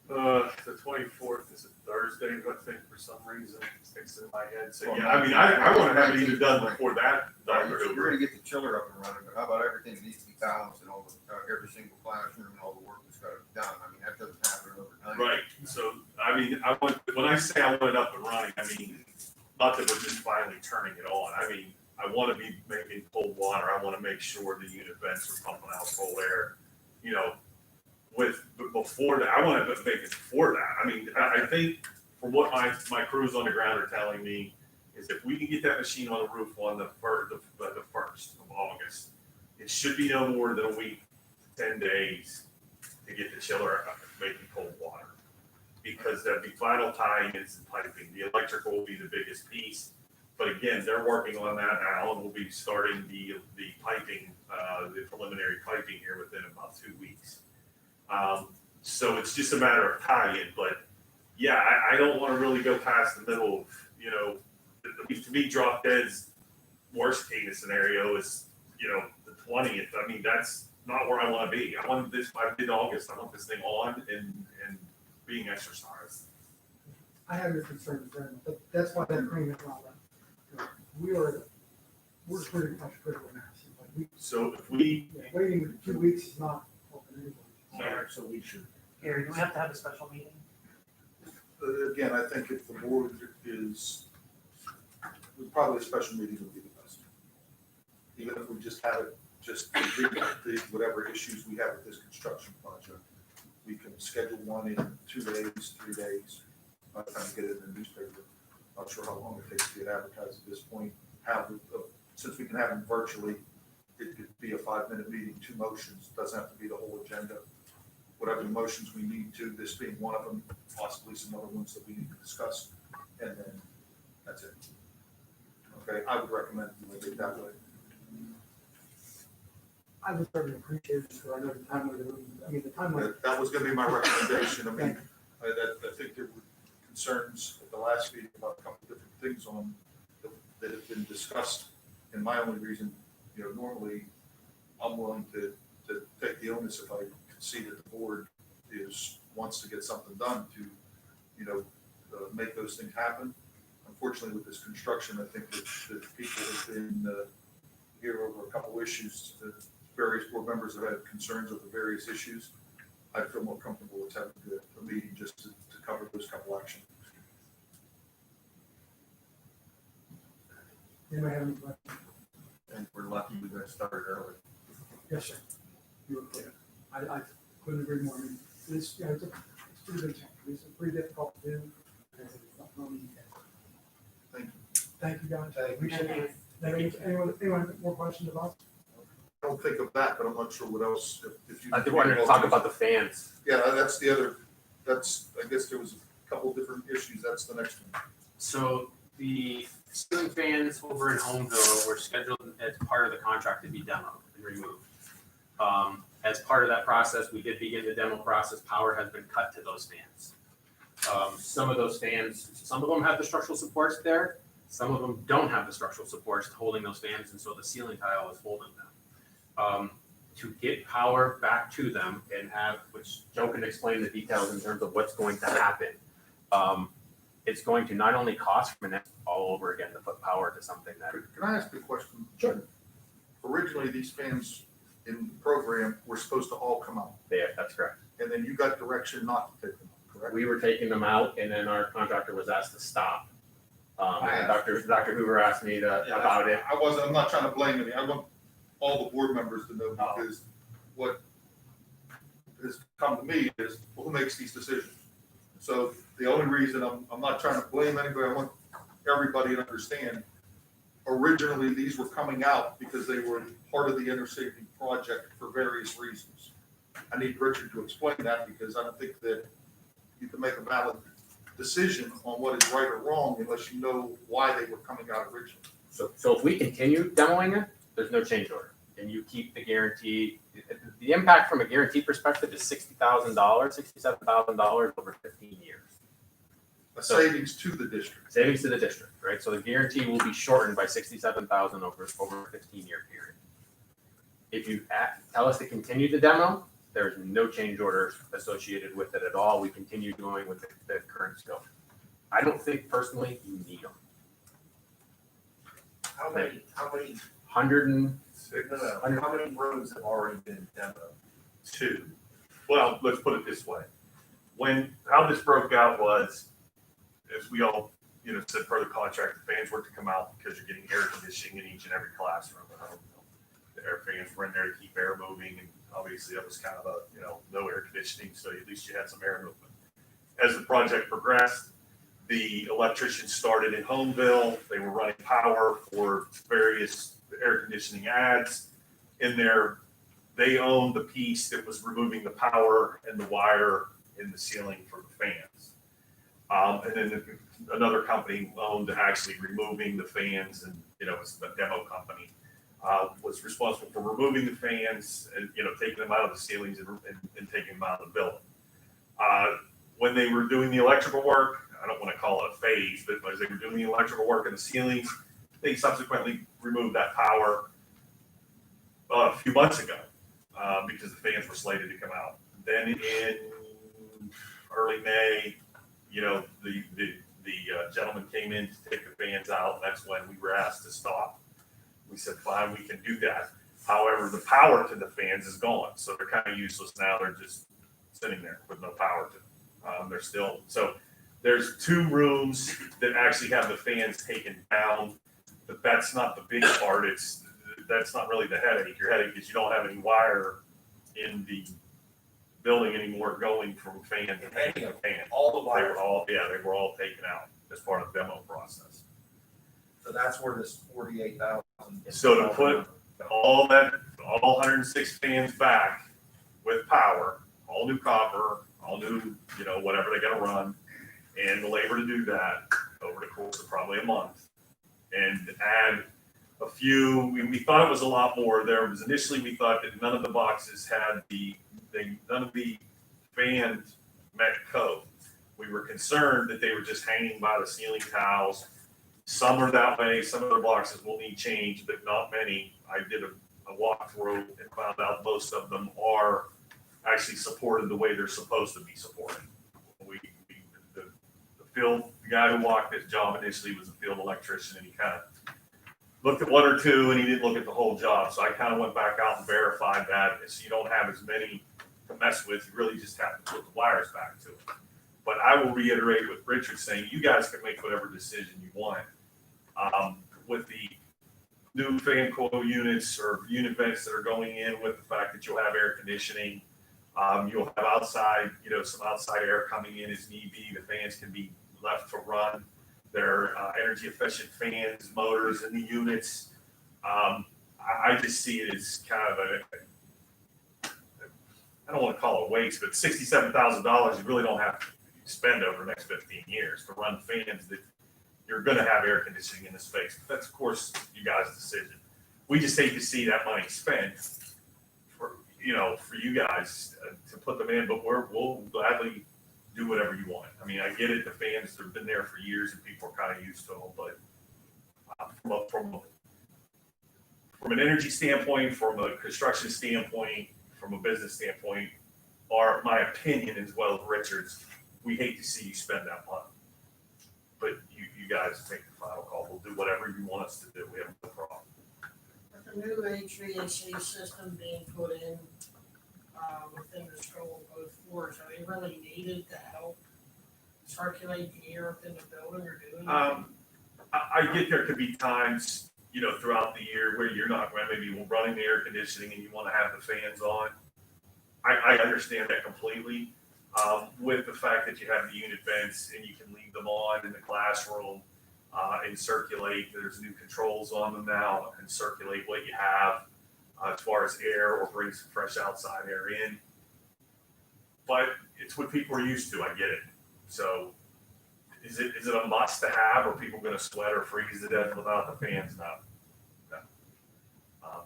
The 24th is a Thursday, I think, for some reason, it sticks in my head. So, yeah, I mean, I want to have it even done before that. You're gonna get the chiller up and running, but how about everything that needs to be balanced and all the, every single classroom and all the work that's gotta be done? I mean, that doesn't happen overnight. Right, so, I mean, when I say I want it up and running, I mean, not that we're just finally turning it on. I mean, I want to be making cold water, I want to make sure the unit vents are pumping out cold air, but before that, I want to make it before that. I mean, I think from what my crews on the ground are telling me is if we can get that machine on the roof on the 1st of August, it should be no more than a week, 10 days to get the chiller making cold water. Because there'll be final tie-ins and piping. The electrical will be the biggest piece. But again, they're working on that now, and we'll be starting the piping, the preliminary piping here within about 2 weeks. So it's just a matter of tie-in, but yeah, I don't want to really go past the middle of, to me, drop dead's worst case scenario is, the 20th. I mean, that's not where I want to be. I want this by mid-August. I want this thing on and being exercised. I have your concerns, but that's why that agreement, we're pretty much critical mass. So if we, Waiting 2 weeks is not helping anybody. So we should. Gary, do we have to have a special meeting? Again, I think if the board is, probably a special meeting would be the best. Even if we just have it, just whatever issues we have with this construction project. We can schedule one in 2 days, 3 days, by the time we get it in the newspaper. Not sure how long it takes to get advertised at this point. Since we can have them virtually, it could be a 5-minute meeting, 2 motions, doesn't have to be the whole agenda. Whatever the motions we need to, this being one of them, possibly some other ones that we need to discuss, and then that's it. Okay, I would recommend we do it that way. I would certainly appreciate it, because I know the timeline, the timeline. That was gonna be my recommendation. I mean, I think there were concerns at the last meeting about a couple of different things that have been discussed. And my only reason, normally I'm willing to take the onus if I can see that the board wants to get something done to, make those things happen. Unfortunately, with this construction, I think that people have been here over a couple issues. The various board members have had concerns over various issues. I feel more comfortable with having a meeting just to cover those couple actions. Anybody have any questions? And we're lucky we got started early. Yes, sir. You were clear. I couldn't agree more. I mean, it's a pretty big change. It's pretty difficult to do. It's not easy. Thank you. Thank you, guys. Thank you. Appreciate it. Anyone more questions about? don't think of that, but I'm not sure what else, if you. I did want to talk about the fans. Yeah, that's the other, I guess there was a couple different issues, that's the next one. So the ceiling fans over in Homeville were scheduled as part of the contract to be demoed and removed. As part of that process, we did begin the demo process. Power has been cut to those fans. Some of those fans, some of them have the structural supports there. Some of them don't have the structural supports holding those fans, and so the ceiling tile is holding them. To get power back to them and have, which Joe can explain the details in terms of what's going to happen. It's going to not only cost from all over again to put power to something that. Can I ask you a question? Sure. Originally, these fans in the program were supposed to all come out, Yeah, that's correct. and then you got direction not to take them out, correct? We were taking them out, and then our contractor was asked to stop. And Dr. Hoover asked me about it. I'm not trying to blame any, I want all the board members to know, because what has come to me is, well, who makes these decisions? So the only reason I'm not trying to blame anybody, I want everybody to understand, originally, these were coming out because they were part of the inner safety project for various reasons. I need Richard to explain that, because I don't think that you can make a valid decision on what is right or wrong unless you know why they were coming out originally. So if we continue demoing it, there's no change order, and you keep the guarantee. The impact from a guarantee perspective is $60,000, $67,000 over 15 years. A savings to the district. Savings to the district, right? So the guarantee will be shortened by $67,000 over a 15-year period. If you tell us to continue the demo, there's no change order associated with it at all. We continue doing with the current scope. I don't think personally you need them. How many, 100 and how many roads have already been demoed? 2. Well, let's put it this way. How this broke out was, as we all, said per the contract, the fans were to come out because you're getting air conditioning in each and every classroom. The air fans were in there to keep air moving, and obviously that was kind of no air conditioning, so at least you had some air movement. As the project progressed, the electricians started in Homeville. They were running power for various air conditioning ads in there. They owned the piece that was removing the power and the wire in the ceiling for the fans. And then another company owned actually removing the fans, and it's the demo company was responsible for removing the fans and taking them out of the ceilings and taking them out of the building. When they were doing the electrical work, I don't want to call it a phase, but as they were doing the electrical work in the ceilings, they subsequently removed that power a few months ago because the fans were slated to come out. Then in early May, the gentleman came in to take the fans out. That's when we were asked to stop. We said, fine, we can do that. However, the power to the fans is gone, so they're kind of useless now. They're just sitting there with no power to them. They're still so. There's 2 rooms that actually have the fans taken down, but that's not the big part. That's not really the headache. Your headache is you don't have any wire in the building anymore going from fan to fan to fan. All the wires. They were all taken out as part of the demo process. So that's where this 48,000. So to put all 106 fans back with power, all new copper, all new, whatever they got to run, and the labor to do that over the course of probably a month, and add a few. We thought it was a lot more. There was initially we thought that none of the boxes had none of the fans met code. We were concerned that they were just hanging by the ceiling tiles. Some are that way. Some of the boxes will need change, but not many. I did a walkthrough and found out most of them are actually supported the way they're supposed to be supported. The guy who walked this job initially was a field electrician, and he kind of looked at 1 or 2, and he didn't look at the whole job. So I kind of went back out and verified that. So you don't have as many to mess with. You really just have to put the wires back to it. But I will reiterate what Richard's saying. You guys can make whatever decision you want. With the new fan coil units or unit vents that are going in, with the fact that you'll have air conditioning, you'll have outside, some outside air coming in as need be. The fans can be left to run. They're energy efficient fans, motors in the units. I just see it as kind of I don't want to call it waste, but $67,000 you really don't have to spend over the next 15 years to run fans that you're going to have air conditioning in the space. But that's, of course, you guys' decision. We just hate to see that money spent for you guys to put them in, but we'll gladly do whatever you want. I mean, I get it. The fans have been there for years and people are kind of used to them, but from an energy standpoint, from a construction standpoint, from a business standpoint, my opinion as well as Richard's, we hate to see you spend that money. But you guys make the final call. We'll do whatever you want us to do. We have no problem. With the new HVAC system being put in, within the school on both floors, are they really needed to help circulate the air within the building or do anything? I get there could be times, throughout the year where you're not maybe running the air conditioning and you want to have the fans on. I understand that completely. With the fact that you have the unit vents and you can leave them on in the classroom and circulate. There's new controls on them now and circulate what you have as far as air or bring some fresh outside air in. But it's what people are used to. I get it. So is it a must to have? Are people going to sweat or freeze to death without the fans? No.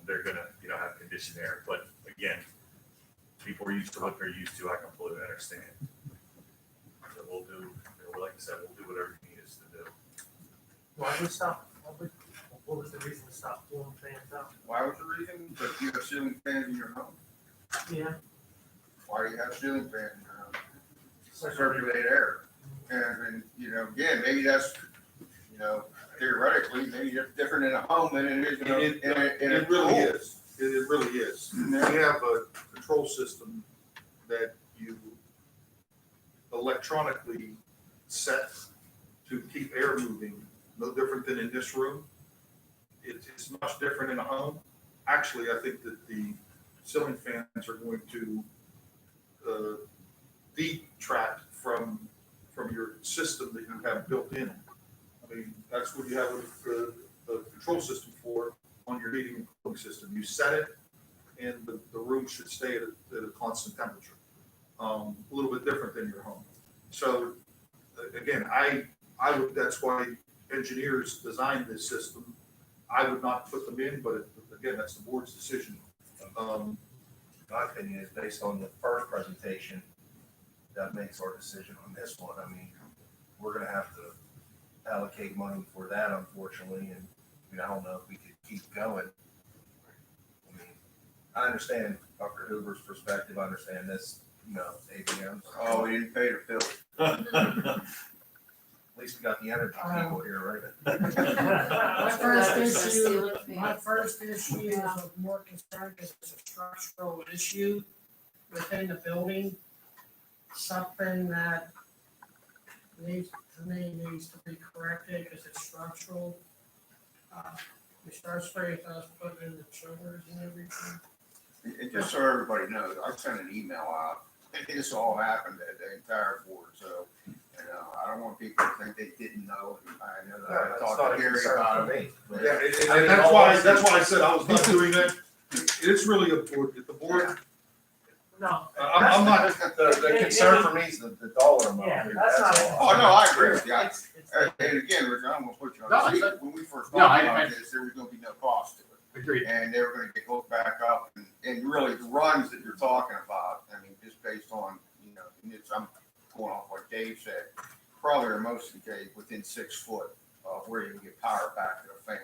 They're going to have conditioned air. But again, people are used to what they're used to. I completely understand. So we'll do, like I said, we'll do whatever you need us to do. Why would we stop? What was the reason to stop pulling fans out? Why was the reason? But you have ceiling fans in your home. Yeah. Why do you have ceiling fans in your home? Circulate air. And again, maybe that's, theoretically, maybe it's different in a home than it is in a It really pool. is. It really is. We have a control system that you electronically set to keep air moving, no different than in this room. It's much different in a home. Actually, I think that the ceiling fans are going to detract from your system that you have built in. I mean, that's what you have a control system for on your heating and cooling system. You set it, and the room should stay at a constant temperature. A little bit different than your home. So again, I would. That's why engineers designed this system. I would not put them in, but again, that's the board's decision. My opinion is based on the first presentation, that makes our decision on this one. I mean, we're gonna have to allocate money for that, unfortunately, and I don't know if we could keep going. I mean, I understand Dr. Hoover's perspective. I understand this, ABM. Oh, we didn't pay to fill it. At least we got the energy people here, right? My first issue is of more concern because it's a structural issue within the building. Something that needs to be corrected because it's structural. Especially with us putting in the chillers and everything. And just so everybody knows, I sent an email out, and this all happened at the entire board, so, I don't want people to think they didn't know. I know that I talked to Gary about it. but- Yeah, and that's why I said I was not doing that. It's really a board, the board, No. I'm not, The concern for me is the dollar amount. Yeah, here. that's not it. Oh, no, I agree with you. It's And again, Rich, I'm gonna put you on No, the seat. I- When we first No, talked I- about this, there was gonna be no cost to it. Agreed. And they were gonna get hooked back up and really the runs that you're talking about, I mean, just based on, and I'm going off what Dave said, probably are most of the case within 6 foot of where you can get power back to the fan.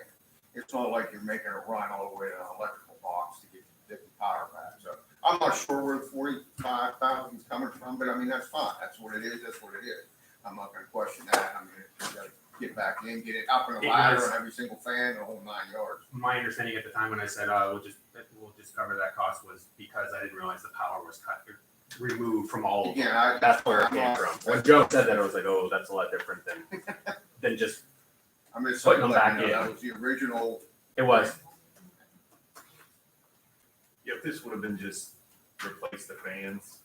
It's not like you're making a run all the way to an electrical box to get the power back. So I'm not sure where the 45,000 is coming from, but I mean, that's fine. That's what it is. That's what it is. I'm not gonna question that. I mean, you gotta get back in, get it up in the It ladder was- on every single fan, the whole 9 yards. My understanding at the time when I said, we'll just cover that cost was because I didn't realize the power was removed from all of them. Again, That's where it came from. When Joe said that, I was like, oh, that's a lot different than just, I'm just Putting them letting back you know, in. that was the original. it was. If this would have been just replace the fans,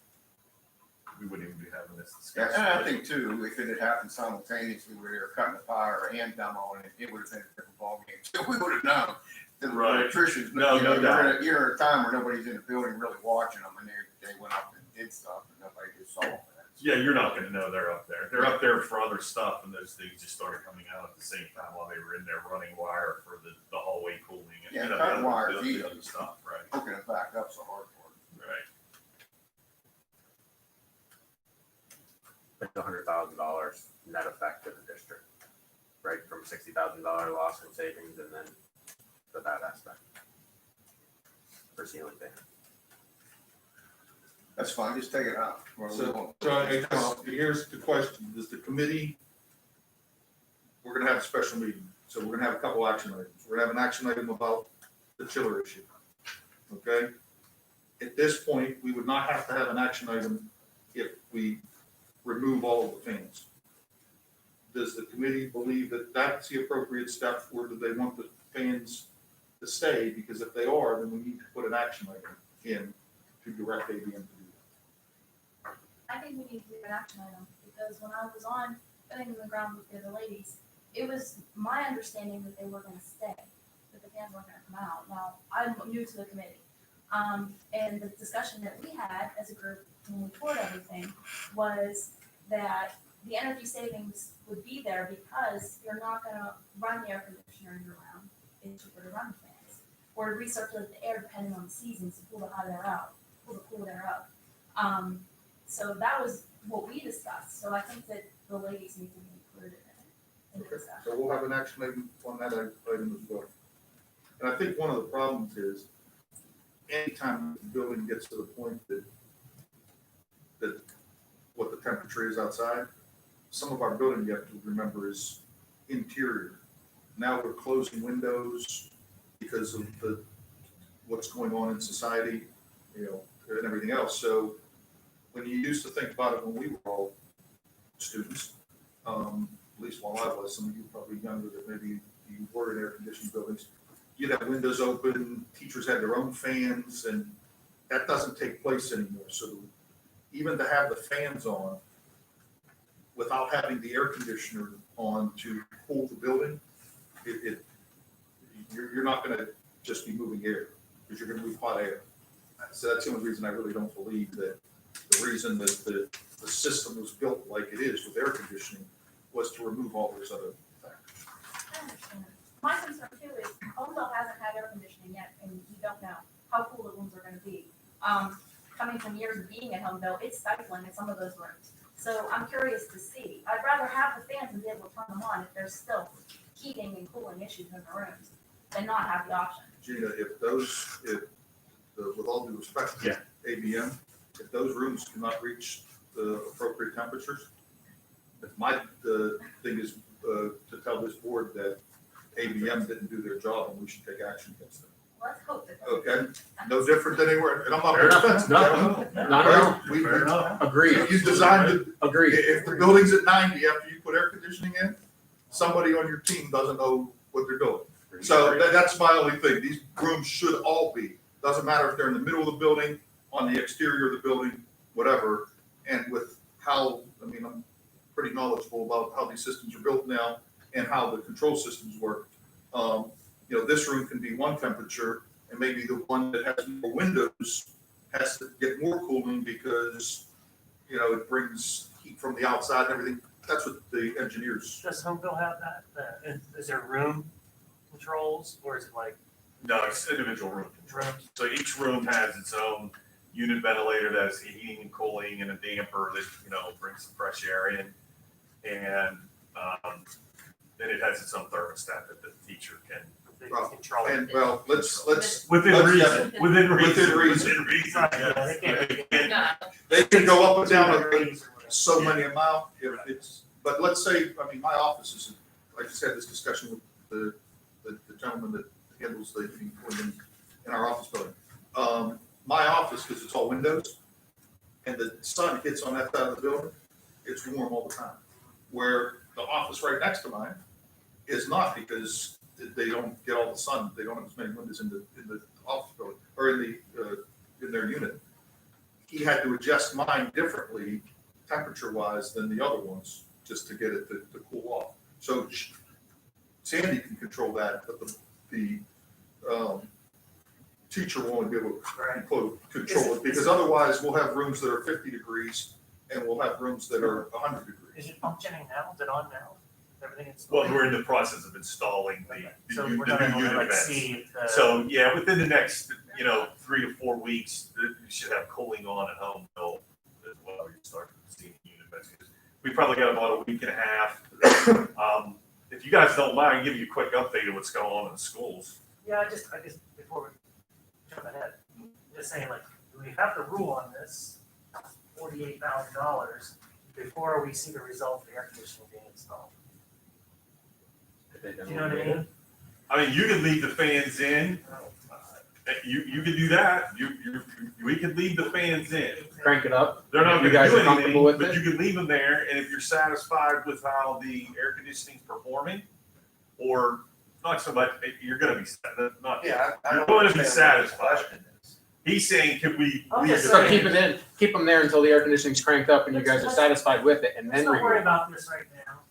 we wouldn't even be having this Yeah, discussion. and I think too, if it had happened simultaneously where they were cutting the power and demoing it, it would have been a different ballgame. So we would have known. the Right. electricians, No, you know, no doubt. you're at a time where nobody's in the building really watching them, and they went up and did stuff, and nobody just saw that. Yeah, you're not gonna know they're up there. They're up there for other stuff, and those things just started coming out at the same time while they were in there running wire for the hallway cooling and, Yeah, you know, cutting wires, the easy. other stuff, right? Hooking it back up's the hard part. Right. Like $100,000 net effect to the district, right? From $60,000 loss in savings and then for that aspect. For ceiling fan. That's fine, just take it out. So I guess here's the question, does the committee, we're gonna have a special meeting, so we're gonna have a couple action items. We're gonna have an action item about the chiller issue. Okay? At this point, we would not have to have an action item if we remove all of the fans. Does the committee believe that that's the appropriate step, or do they want the fans to stay? Because if they are, then we need to put an action item in to direct ABM to do that. I think we need to do an action item, because when I was on putting in the ground with the other ladies, it was my understanding that they were gonna stay, that the fans weren't gonna come out. Now, I'm new to the committee. And the discussion that we had as a group when we toured everything was that the energy savings would be there because you're not gonna run the air conditioner year round. It's cheaper to run the fans, or to recirculate the air depending on the seasons to pull the hot air out, pull the cool air up. So that was what we discussed, so I think that the ladies need to be included in the Okay, discussion. so we'll have an action item on that item as well. And I think one of the problems is, anytime the building gets to the point that what the temperature is outside, some of our building, you have to remember, is interior. Now we're closing windows because of what's going on in society, you know, and everything else. So when you used to think about it when we were all students, at least while I was, some of you probably younger, that maybe you were in air-conditioned buildings, you'd have windows open, teachers had their own fans, and that doesn't take place anymore. So even to have the fans on without having the air conditioner on to cool the building, you're not gonna just be moving air, because you're gonna move hot air. So that's the only reason I really don't believe that the reason that the system was built like it is with air conditioning was to remove all those other factors. I understand. My concern too is Homeville hasn't had air conditioning yet, and we don't know how cool the rooms are gonna be. Coming from years of being at Homeville, it's stifling in some of those rooms. So I'm curious to see. I'd rather have the fans and be able to turn them on if there's still heating and cooling issues in the rooms than not have the option. Gina, with all due respect to Yeah. ABM, if those rooms cannot reach the appropriate temperatures, the thing is to tell this board that ABM didn't do their job and we should take action against them. Let's hope that. Okay? No different than anywhere, and I'm not. Fair enough. defensive. No, not at all. We- Fair enough. Agreed. If you designed it, Agreed. if the building's at 90 after you put air conditioning in, somebody on your team doesn't know what they're doing. So that's my only thing. These rooms should all be, doesn't matter if they're in the middle of the building, on the exterior of the building, whatever. And with how, I'm pretty knowledgeable about how these systems are built now and how the control systems work. This room can be one temperature, and maybe the one that has more windows has to get more cooling because, it brings heat from the outside and everything. That's what the engineers. Does Homeville have that? Is there room controls, or is it like No, it's individual room control. rooms? So each room has its own unit ventilator that has heating and cooling and a damper that, brings some fresh air in. And then it has its own thermostat that the teacher can, They Well, control it? And well, let's, within Let's- reason, within reason. Within reason. Right, yeah, they yes. can't- they can go up and down Degrees or whatever. so many amount if it's, but let's say, my office is, I just had this discussion with the gentleman that handles the heating in our office building. My office, because it's all windows, and the sun hits on that side of the building, it's warm all the time. Where the office right next to mine is not, because they don't get all the sun, they don't have as many windows in the office building, or in their unit. He had to adjust mine differently, temperature-wise, than the other ones, just to get it to cool off. So Sandy can control that, but the teacher will only be able to Right. control it, because otherwise we'll have rooms that are 50 degrees and we'll have rooms that are 100 degrees. Is it functioning now? Is it on now? Everything is. Well, we're in the process of installing Okay. the So new we're not able to unit like vents. see if the. So, yeah, within the next, 3 to 4 weeks, you should have cooling on at home built as well. You start seeing unit vents. We probably got about a week and a half. If you guys don't mind, I'll give you a quick update of what's going on in the schools. Yeah, I just, before we jump ahead, just saying like, do we have to rule on this $48,000 before we see the result of the air conditioning being installed? Do you know what I mean? I mean, you can leave the fans in. You can do that. We can leave the fans in. Crank it up. They're not You going guys to are do comfortable anything, with but it? you can leave them there. And if you're satisfied with how the air conditioning's performing, or not so much, you're going to be not. Yeah, I You're don't going to be understand what the satisfied. question is. He's saying, can we I'm leave just the So saying- keep them there until the air conditioning's cranked up and you guys are satisfied with it, and Let's then not worry remove. about this right now.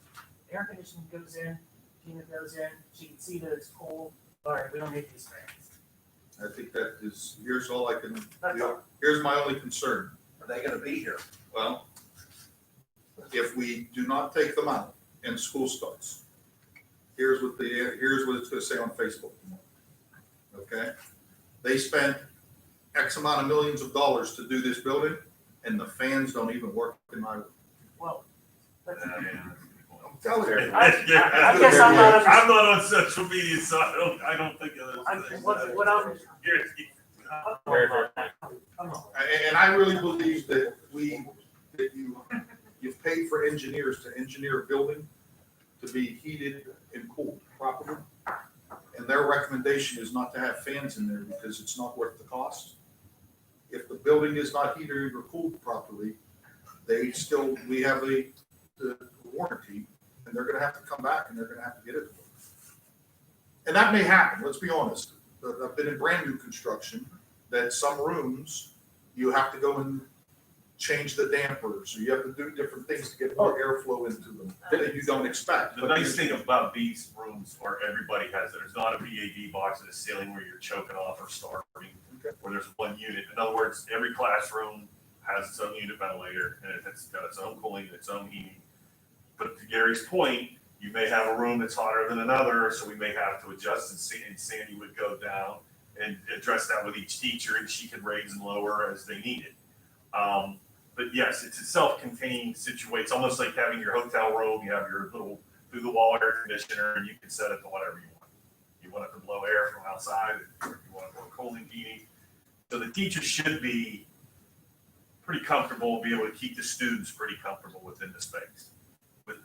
Air conditioning goes in, Gina goes in, she can see that it's cool. All right, we don't need these fans. I think that is, here's all I can, That's all. here's my only concern. Are they gonna be here? Well, if we do not take them out and school starts, here's what it's gonna say on Facebook tomorrow. Okay? They spent X amount of millions of dollars to do this building, and the fans don't even work in my room. Well, that's. I'm telling you. I guess I'm not. I'm not on social media, so I don't think of those things. What I'm. Very fair. And I really believe that you've paid for engineers to engineer a building to be heated and cooled properly. And their recommendation is not to have fans in there because it's not worth the cost. If the building is not heated or cooled properly, we have the warranty, and they're gonna have to come back and they're gonna have to get it. And that may happen, let's be honest. I've been in brand new construction, that some rooms, you have to go and change the dampers, or you have to do different things to get more airflow into them that you don't expect. The nice thing about these rooms, or everybody has it, there's not a VAD box in the ceiling where you're choking off or starving, where there's one unit. In other words, every classroom has its own unit ventilator, and it's got its own cooling and its own heating. But to Gary's point, you may have a room that's hotter than another, so we may have to adjust, and Sandy would go down and address that with each teacher, and she can raise and lower as they need it. But yes, it's a self-contained situation. It's almost like having your hotel room. You have your little through-the-wall air conditioner, and you can set it to whatever you want. You want it to blow air from outside, or you want it to blow cooling, heating. So the teachers should be pretty comfortable, be able to keep the students pretty comfortable within the space, with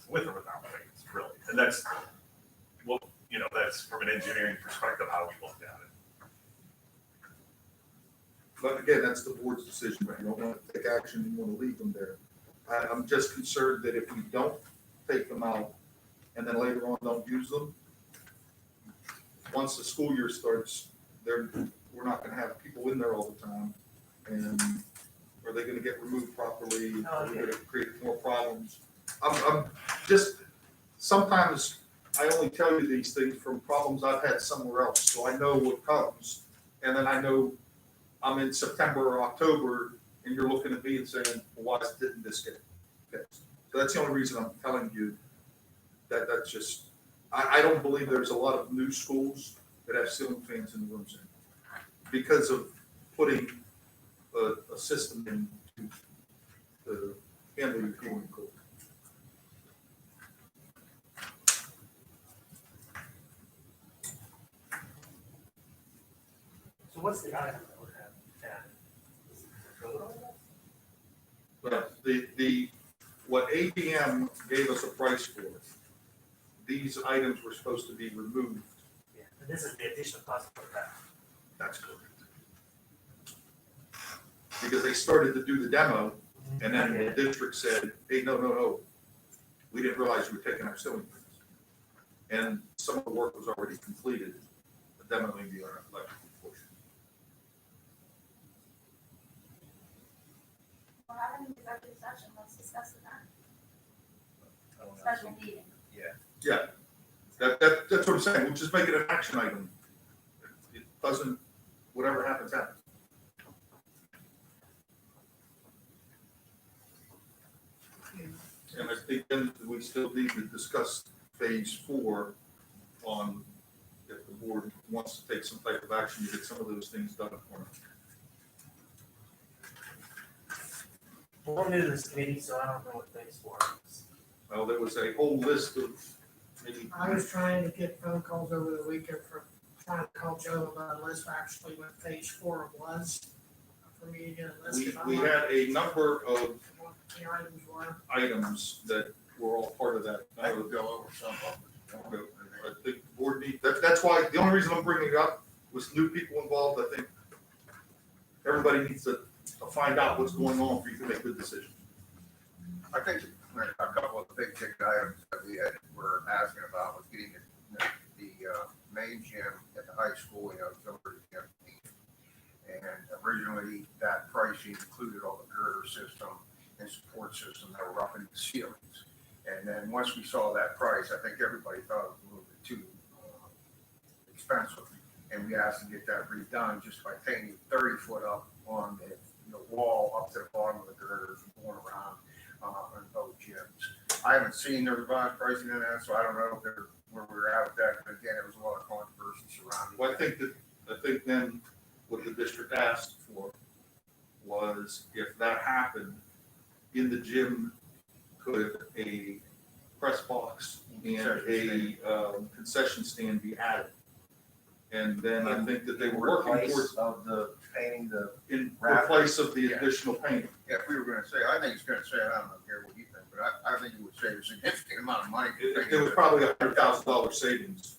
or without fans, really. And that's, well, that's from an engineering perspective how we looked at it. But again, that's the board's decision, if you don't want to take action, you want to leave them there. I'm just concerned that if we don't take them out and then later on don't use them, once the school year starts, we're not gonna have people in there all the time. And are they gonna get removed properly? Are we gonna create more problems? I'm just, sometimes I only tell you these things from problems I've had somewhere else, so I know what comes. And then I know I'm in September or October, and you're looking at me and saying, well, why didn't this get fixed? So that's the only reason I'm telling you that's just, I don't believe there's a lot of new schools that have ceiling fans in the rooms because of putting a system in to handle your heating and cooling. So what's the item that would have But what ABM gave us a price for, these items were supposed to be removed. Yeah, and this is the additional cost for that. That's correct. Because they started to do the demo, and then the district said, hey, no, we didn't realize you were taking our ceiling fans. And some of the work was already completed, the demo may be our electrical portion. We're having an executive session, let's discuss it then. Special meeting. Yeah, that's what I'm saying, we'll just make it an action item. doesn't, whatever happens, happens. And I think then we still need to discuss phase 4 on if the board wants to take some type of action to get some of those things done for them. Well, I'm new to this committee, so I don't know what phase 4 is. Well, there was a whole list of maybe, I was trying to get phone calls over the weekend for trying to call Joe about a list of actually what phase 4 was. For me to get a list. If I'm we not- had a number of what the items were. items that were all part of that. I would go over some of them. I think the board need, that's why, the only reason I'm bringing it up was new people involved. I think everybody needs to find out what's going on for you to make good decisions. I think a couple of the big ticket items that we were asking about was getting the main gym at the high school, auxiliary gym. And originally, that pricing included all the girder system and support system that were up in the ceilings. And then once we saw that price, I think everybody thought it was a little bit too expensive. And we asked to get that redone just by painting 30-foot up on the wall up to the bottom of the girders and going around on both gyms. I haven't seen the revised pricing in that, so I don't know if they're where we're at with that. But again, there was a lot of controversy surrounding. Well, I think then what the district asked for was if that happened in the gym, could a press box and a concession stand be added? And then I think that they were working towards Of the painting, the in place of the Yeah. additional painting. Yeah, if we were gonna say, I think it's gonna say, I don't care what you think, but I think it would save a significant amount of money. It was probably $100,000 savings,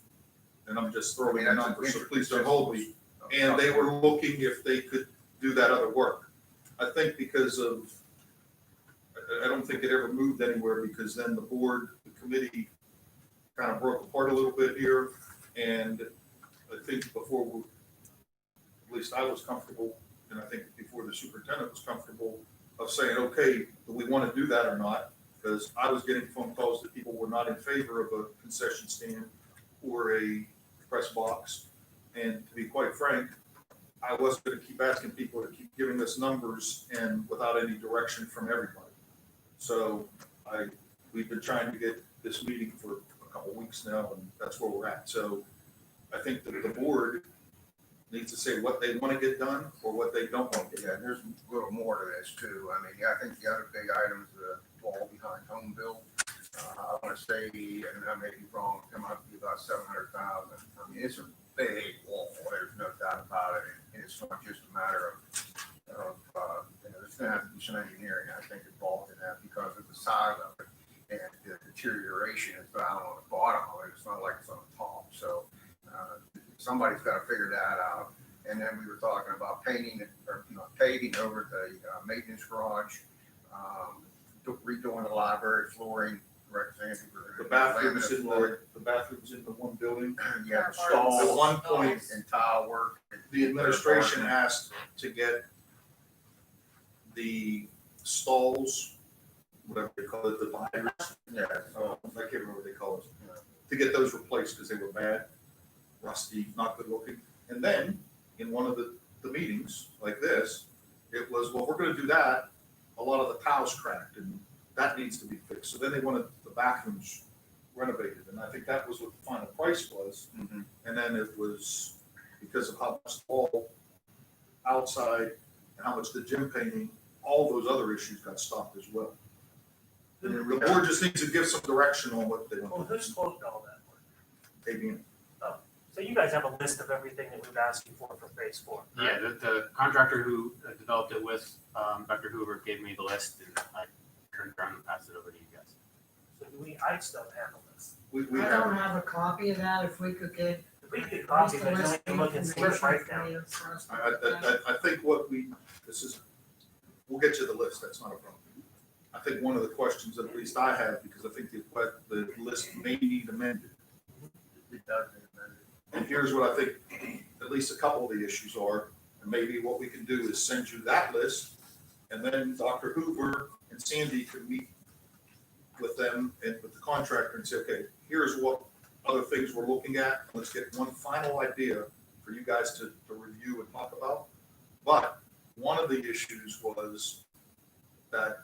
and I'm just throwing a number, so please don't hold me. And they were looking if they could do that other work. I think because of, I don't think it ever moved anywhere because then the board, the committee kind of broke apart a little bit here. And I think before, at least I was comfortable, and I think before the superintendent was comfortable of saying, okay, do we want to do that or not? Because I was getting phone calls that people were not in favor of a concession stand or a press box. And to be quite frank, I wasn't going to keep asking people to keep giving us numbers and without any direction from everybody. So we've been trying to get this meeting for a couple of weeks now, and that's where we're at. So I think that the board needs to say what they want to get done or what they don't want to get Yeah, done. there's a little more to this too. I mean, yeah, I think the other big item is the wall behind home build. I want to say, and I may be wrong, it come out to be about 700,000. I mean, it's a big wall. There's no doubt about it. And it's not just a matter of there's going to have to be some engineering, I think, involved in that because of the size of it and the deterioration is down on the bottom of it. It's not like it's on the top. So somebody's got to figure that out. And then we were talking about painting or paving over the maintenance garage, redoing the library flooring. The bathrooms in the one building. Yeah, the At stalls one point, and tile work. the administration asked to get the stalls, whatever they call it, the dividers, Yeah, I can't remember what they call it, to get those replaced because they were bad, rusty, not good looking. And then, in one of the meetings like this, it was, well, we're gonna do that, a lot of the tiles cracked and that needs to be fixed. So then they wanted the bathrooms renovated, and I think that was what the final price was. mm-hmm. And then it was because of how much all outside and how much the gym painting, all those other issues got stopped as well. And the board just needs to give some direction on what they Well, want. who's quoted all that work? ABM. So you guys have a list of everything that we've asked you for phase 4. Yeah, the contractor who developed it with Dr. Hoover gave me the list and I turned around and passed it over to you guys. So I just don't have a list. We I don't have a copy of that. If we could get. If we could copy, but then we can look and see what's right now. I think we'll get you the list, that's not a problem. I think one of the questions, at least I have, because I think the list may need amended. It does need amended. And here's what I think, at least a couple of the issues are, and maybe what we can do is send you that list, and then Dr. Hoover and Sandy can meet with them and with the contractor and say, okay, here's what other things we're looking at. Let's get one final idea for you guys to review and talk about. But one of the issues was that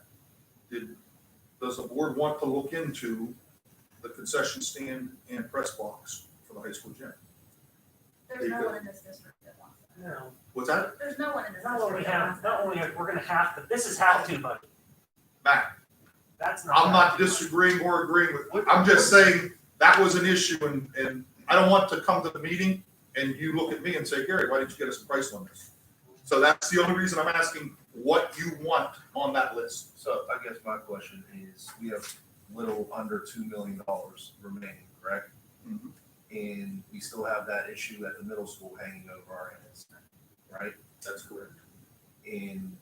does the board want to look into the concession stand and press box for the high school gym? There's no one in this district that wants that. No, What's that? There's no one in this not only district that wants that. not only, we're gonna have to, this is have to, buddy. Matt, That's not. I'm not disagreeing or agreeing with, I'm just saying that was an issue and I don't want to come to the meeting and you look at me and say, Gary, why didn't you get us a price on this? So that's the only reason I'm asking what you want on that list. So I guess my question is, we have little under $2 million remaining, correct? Mhm. And we still have that issue at the middle school hanging over our heads, right? That's correct. And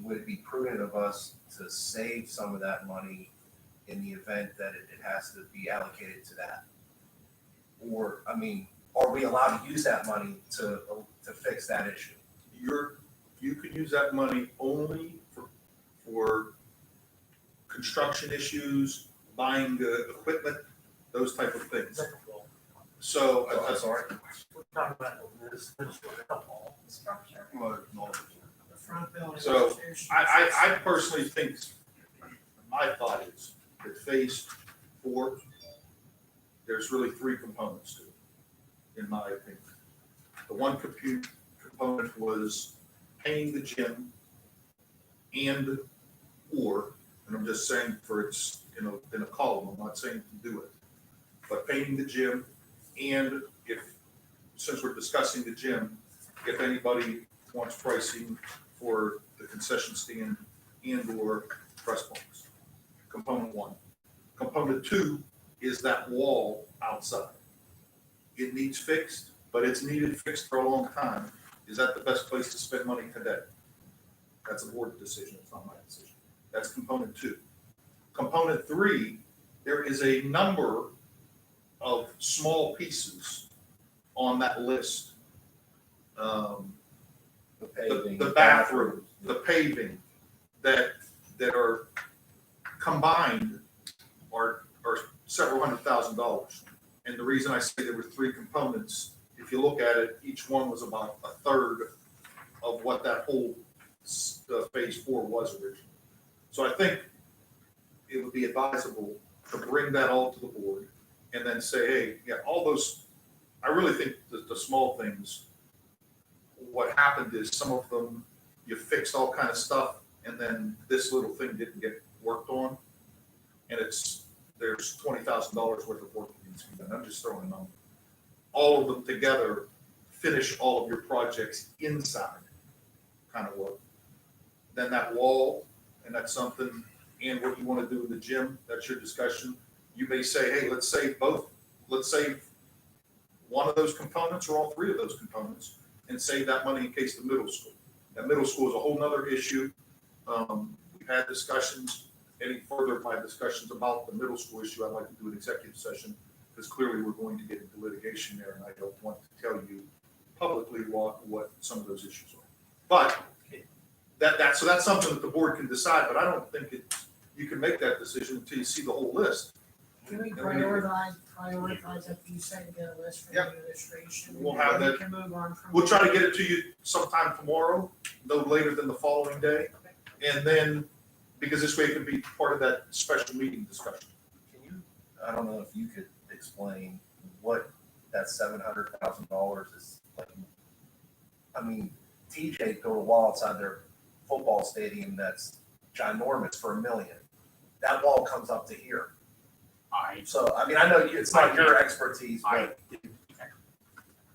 would it be prudent of us to save some of that money in the event that it has to be allocated to that? Or, I mean, are we allowed to use that money to fix that issue? You could use that money only for construction issues, buying the equipment, those type of things. So, I'm sorry. We're talking about this, football. Structure. The front building. So, upstairs. I personally think, my thought is that phase 4, there's really 3 components to it, in my opinion. The one component was painting the gym and I'm just saying for it's in a column, I'm not saying to do it, but painting the gym and since we're discussing the gym, if anybody wants pricing for the concession stand and/or press box. Component 1. Component 2 is that wall outside. It needs fixed, but it's needed fixed for a long time. Is that the best place to spend money today? That's a board decision, it's not my decision. That's component 2. Component 3, there is a number of small pieces on that list. The paving. The bathroom, the paving, that are combined are several $100,000. And the reason I say there were 3 components, if you look at it, each one was about a third of what that whole phase 4 was originally. So I think it would be advisable to bring that all to the board and then say, hey, yeah, all those, I really think the small things, what happened is some of them, you fixed all kind of stuff and then this little thing didn't get worked on. And there's $20,000 worth of work that needs to be done. I'm just throwing a number. All of them together finish all of your projects inside kind of work. Then that wall, and that's something, and what you want to do in the gym, that's your discussion. You may say, hey, let's save one of those components or all 3 of those components and save that money in case the middle school. That middle school is a whole nother issue. We've had discussions, any further of my discussions about the middle school issue, I'd like to do an executive session because clearly we're going to get into litigation there and I don't want to tell you publicly what some of those issues are. But so that's something that the board can decide, but I don't think you can make that decision until you see the whole list. Can we prioritize like you said, get a list for the Yep. administration? We'll have and then that. we can move on from We'll try to there. get it to you sometime tomorrow, no later than the following day. And then, because this way it can be part of that special meeting discussion. Can you, I don't know if you could explain what that $700,000 is like. I mean, TJ built a wall outside their football stadium that's ginormous for $1 million. That wall comes up to here. So, I mean, I know it's not your expertise, but.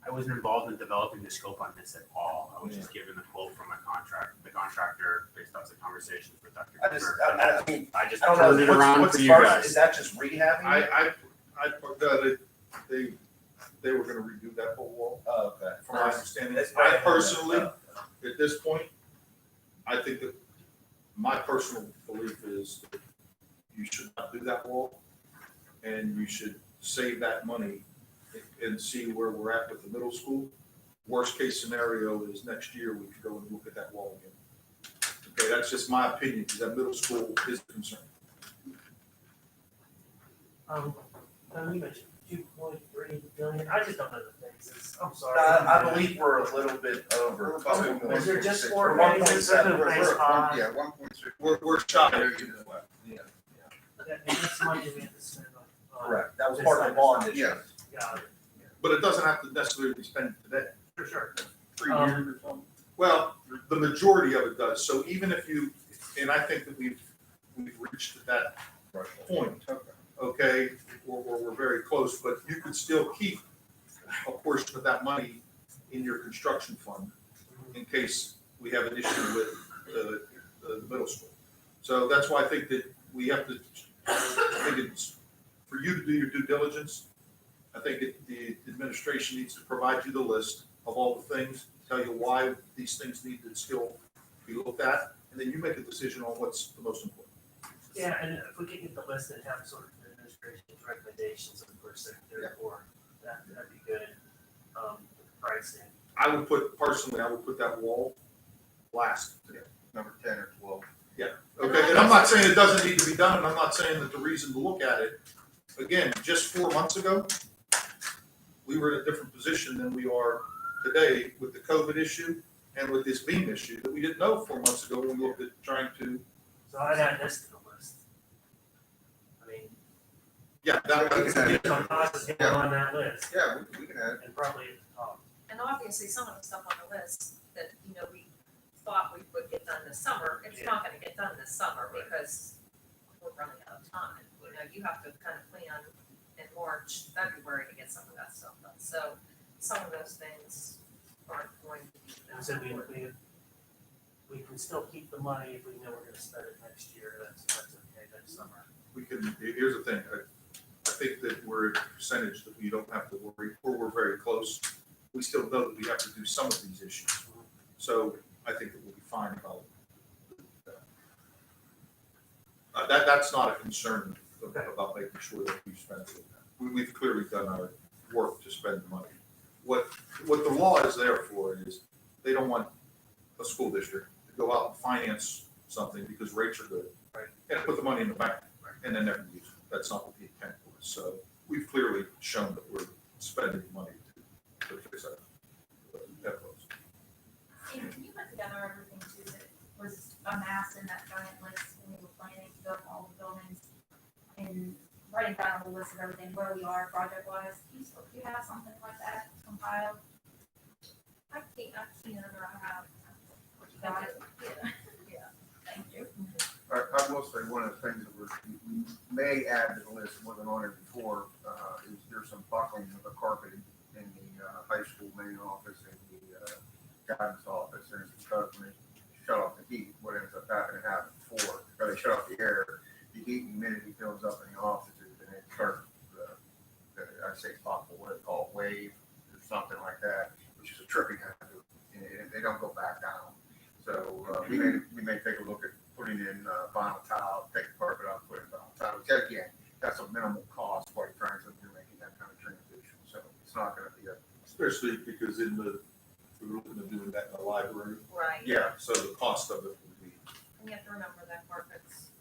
I wasn't involved in developing the scope on this at all. I was just given the quote from the contractor, based off the conversations with Dr. I just, Cooper. I mean, I just I don't know, turned it around what's for you first, guys. is that just rehabbing it? I they were gonna redo that whole wall, Oh, okay. from my understanding. That's I right. personally, at this point, I think that my personal belief is that you should not do that wall. And you should save that money and see where we're at with the middle school. Worst case scenario is next year we could go and look at that wall again. Okay, that's just my opinion, because that middle school is a concern. Don, you mentioned $2.3 million million, I just don't know the phases, I'm sorry. I believe we're a little bit We're over. about $2 million. Is there just 1.6. four We're phases, 1.7. there's no phase five? Yeah, 1.6. We're shy. Yeah, And that's money we have to spend on. correct. That was part of the bond issue. Yes, Got it, But it doesn't have to necessarily be spent today. for sure. 3 years or something. Well, the majority of it does. So even if you, and I think that we've reached that point, okay, or we're very close, but you could still keep a portion of that money in your construction fund in case we have an issue with the middle school. So that's why I think that we have to, I think it's, for you to do your due diligence, I think the administration needs to provide you the list of all the things, tell you why these things need to still be looked at, and then you make a decision on what's the most important. Yeah, and if we could get the list and have sort of the administration's recommendations of the first, second, third, fourth, that'd be good. Pricing. I would put, personally, I would put that wall last. Number 10 or 12. Okay, and I'm not saying it doesn't need to be done, and I'm not saying that the reason to look at it, again, just 4 months ago, we were in a different position than we are today with the COVID issue and with this beam issue that we didn't know 4 months ago when we looked at trying to, So I'd add this to the list. I mean, yeah, that was, get some costs on that list, Yeah, we can add. and probably at the top. And obviously, some of the stuff on the list that, we thought we would get done this summer, it's not gonna get done this summer because we're running out of time. You have to kind of plan in March, February to get some of that stuff done. So some of those things aren't going to be. And so we can still keep the money if we know we're gonna spend it next year, that's okay, next summer. we can, here's the thing, I think that we're at a percentage that we don't have to worry, or we're very close. We still know that we have to do some of these issues. So I think that we'll be fine about that. That's not a concern about making sure that we spend it. We've clearly done our work to spend the money. What the law is there for is they don't want a school district to go out and finance something because rates are good. Right. And put the money in the bank and then never use it. That's not what the intent was. So we've clearly shown that we're spending money to fix that. And can you put together everything too that was amassed in that giant list when we were planning to go to all the buildings and writing down a list of everything, where we are project wise? Do you have something like that compiled? I can't remember how. Got it? Yeah. Thank you. I will say one of the things that we may add to the list, wasn't on it before, is there's some buckling of the carpeting in the high school main office and the guidance office, and it's because when they shut off the heat, what ends up happening before, or they shut off the air, the heat and humidity builds up in the offices, and it starts, I'd say possible, what it's called, wave, or something like that, which is a tripping hazard, and they don't go back down. So, we may take a look at putting in vinyl tile, take the carpet out, put in vinyl tile, which again, that's a minimal cost, quite frankly, if you're making that kind of transition, so it's not gonna be a. Especially because we were looking at doing that in the library. Right. Yeah, so the cost of it would be. And you have to remember that carpet's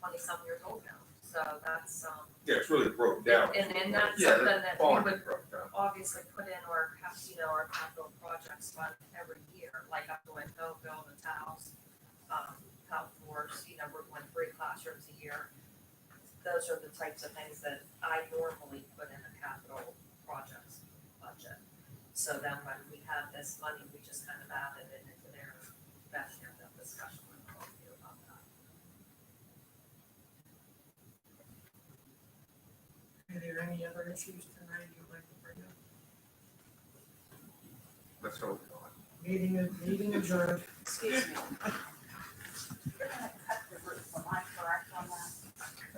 20-some years old now, so that's, Yeah, it's really broken down. and that's Yeah, something the that we bond would broke down. obviously put in our capital projects fund every year, like I'm going to build the towels, towel floors, we're doing 3 classrooms a year. Those are the types of things that I normally put in a capital projects budget. So then when we have this money, we just kind of added it into their, that discussion with all of you about that. Are there any other issues tonight you'd like to bring up? Let's hope not. Meeting adjourned. Excuse me. You're gonna cut the roof, am I correct on that?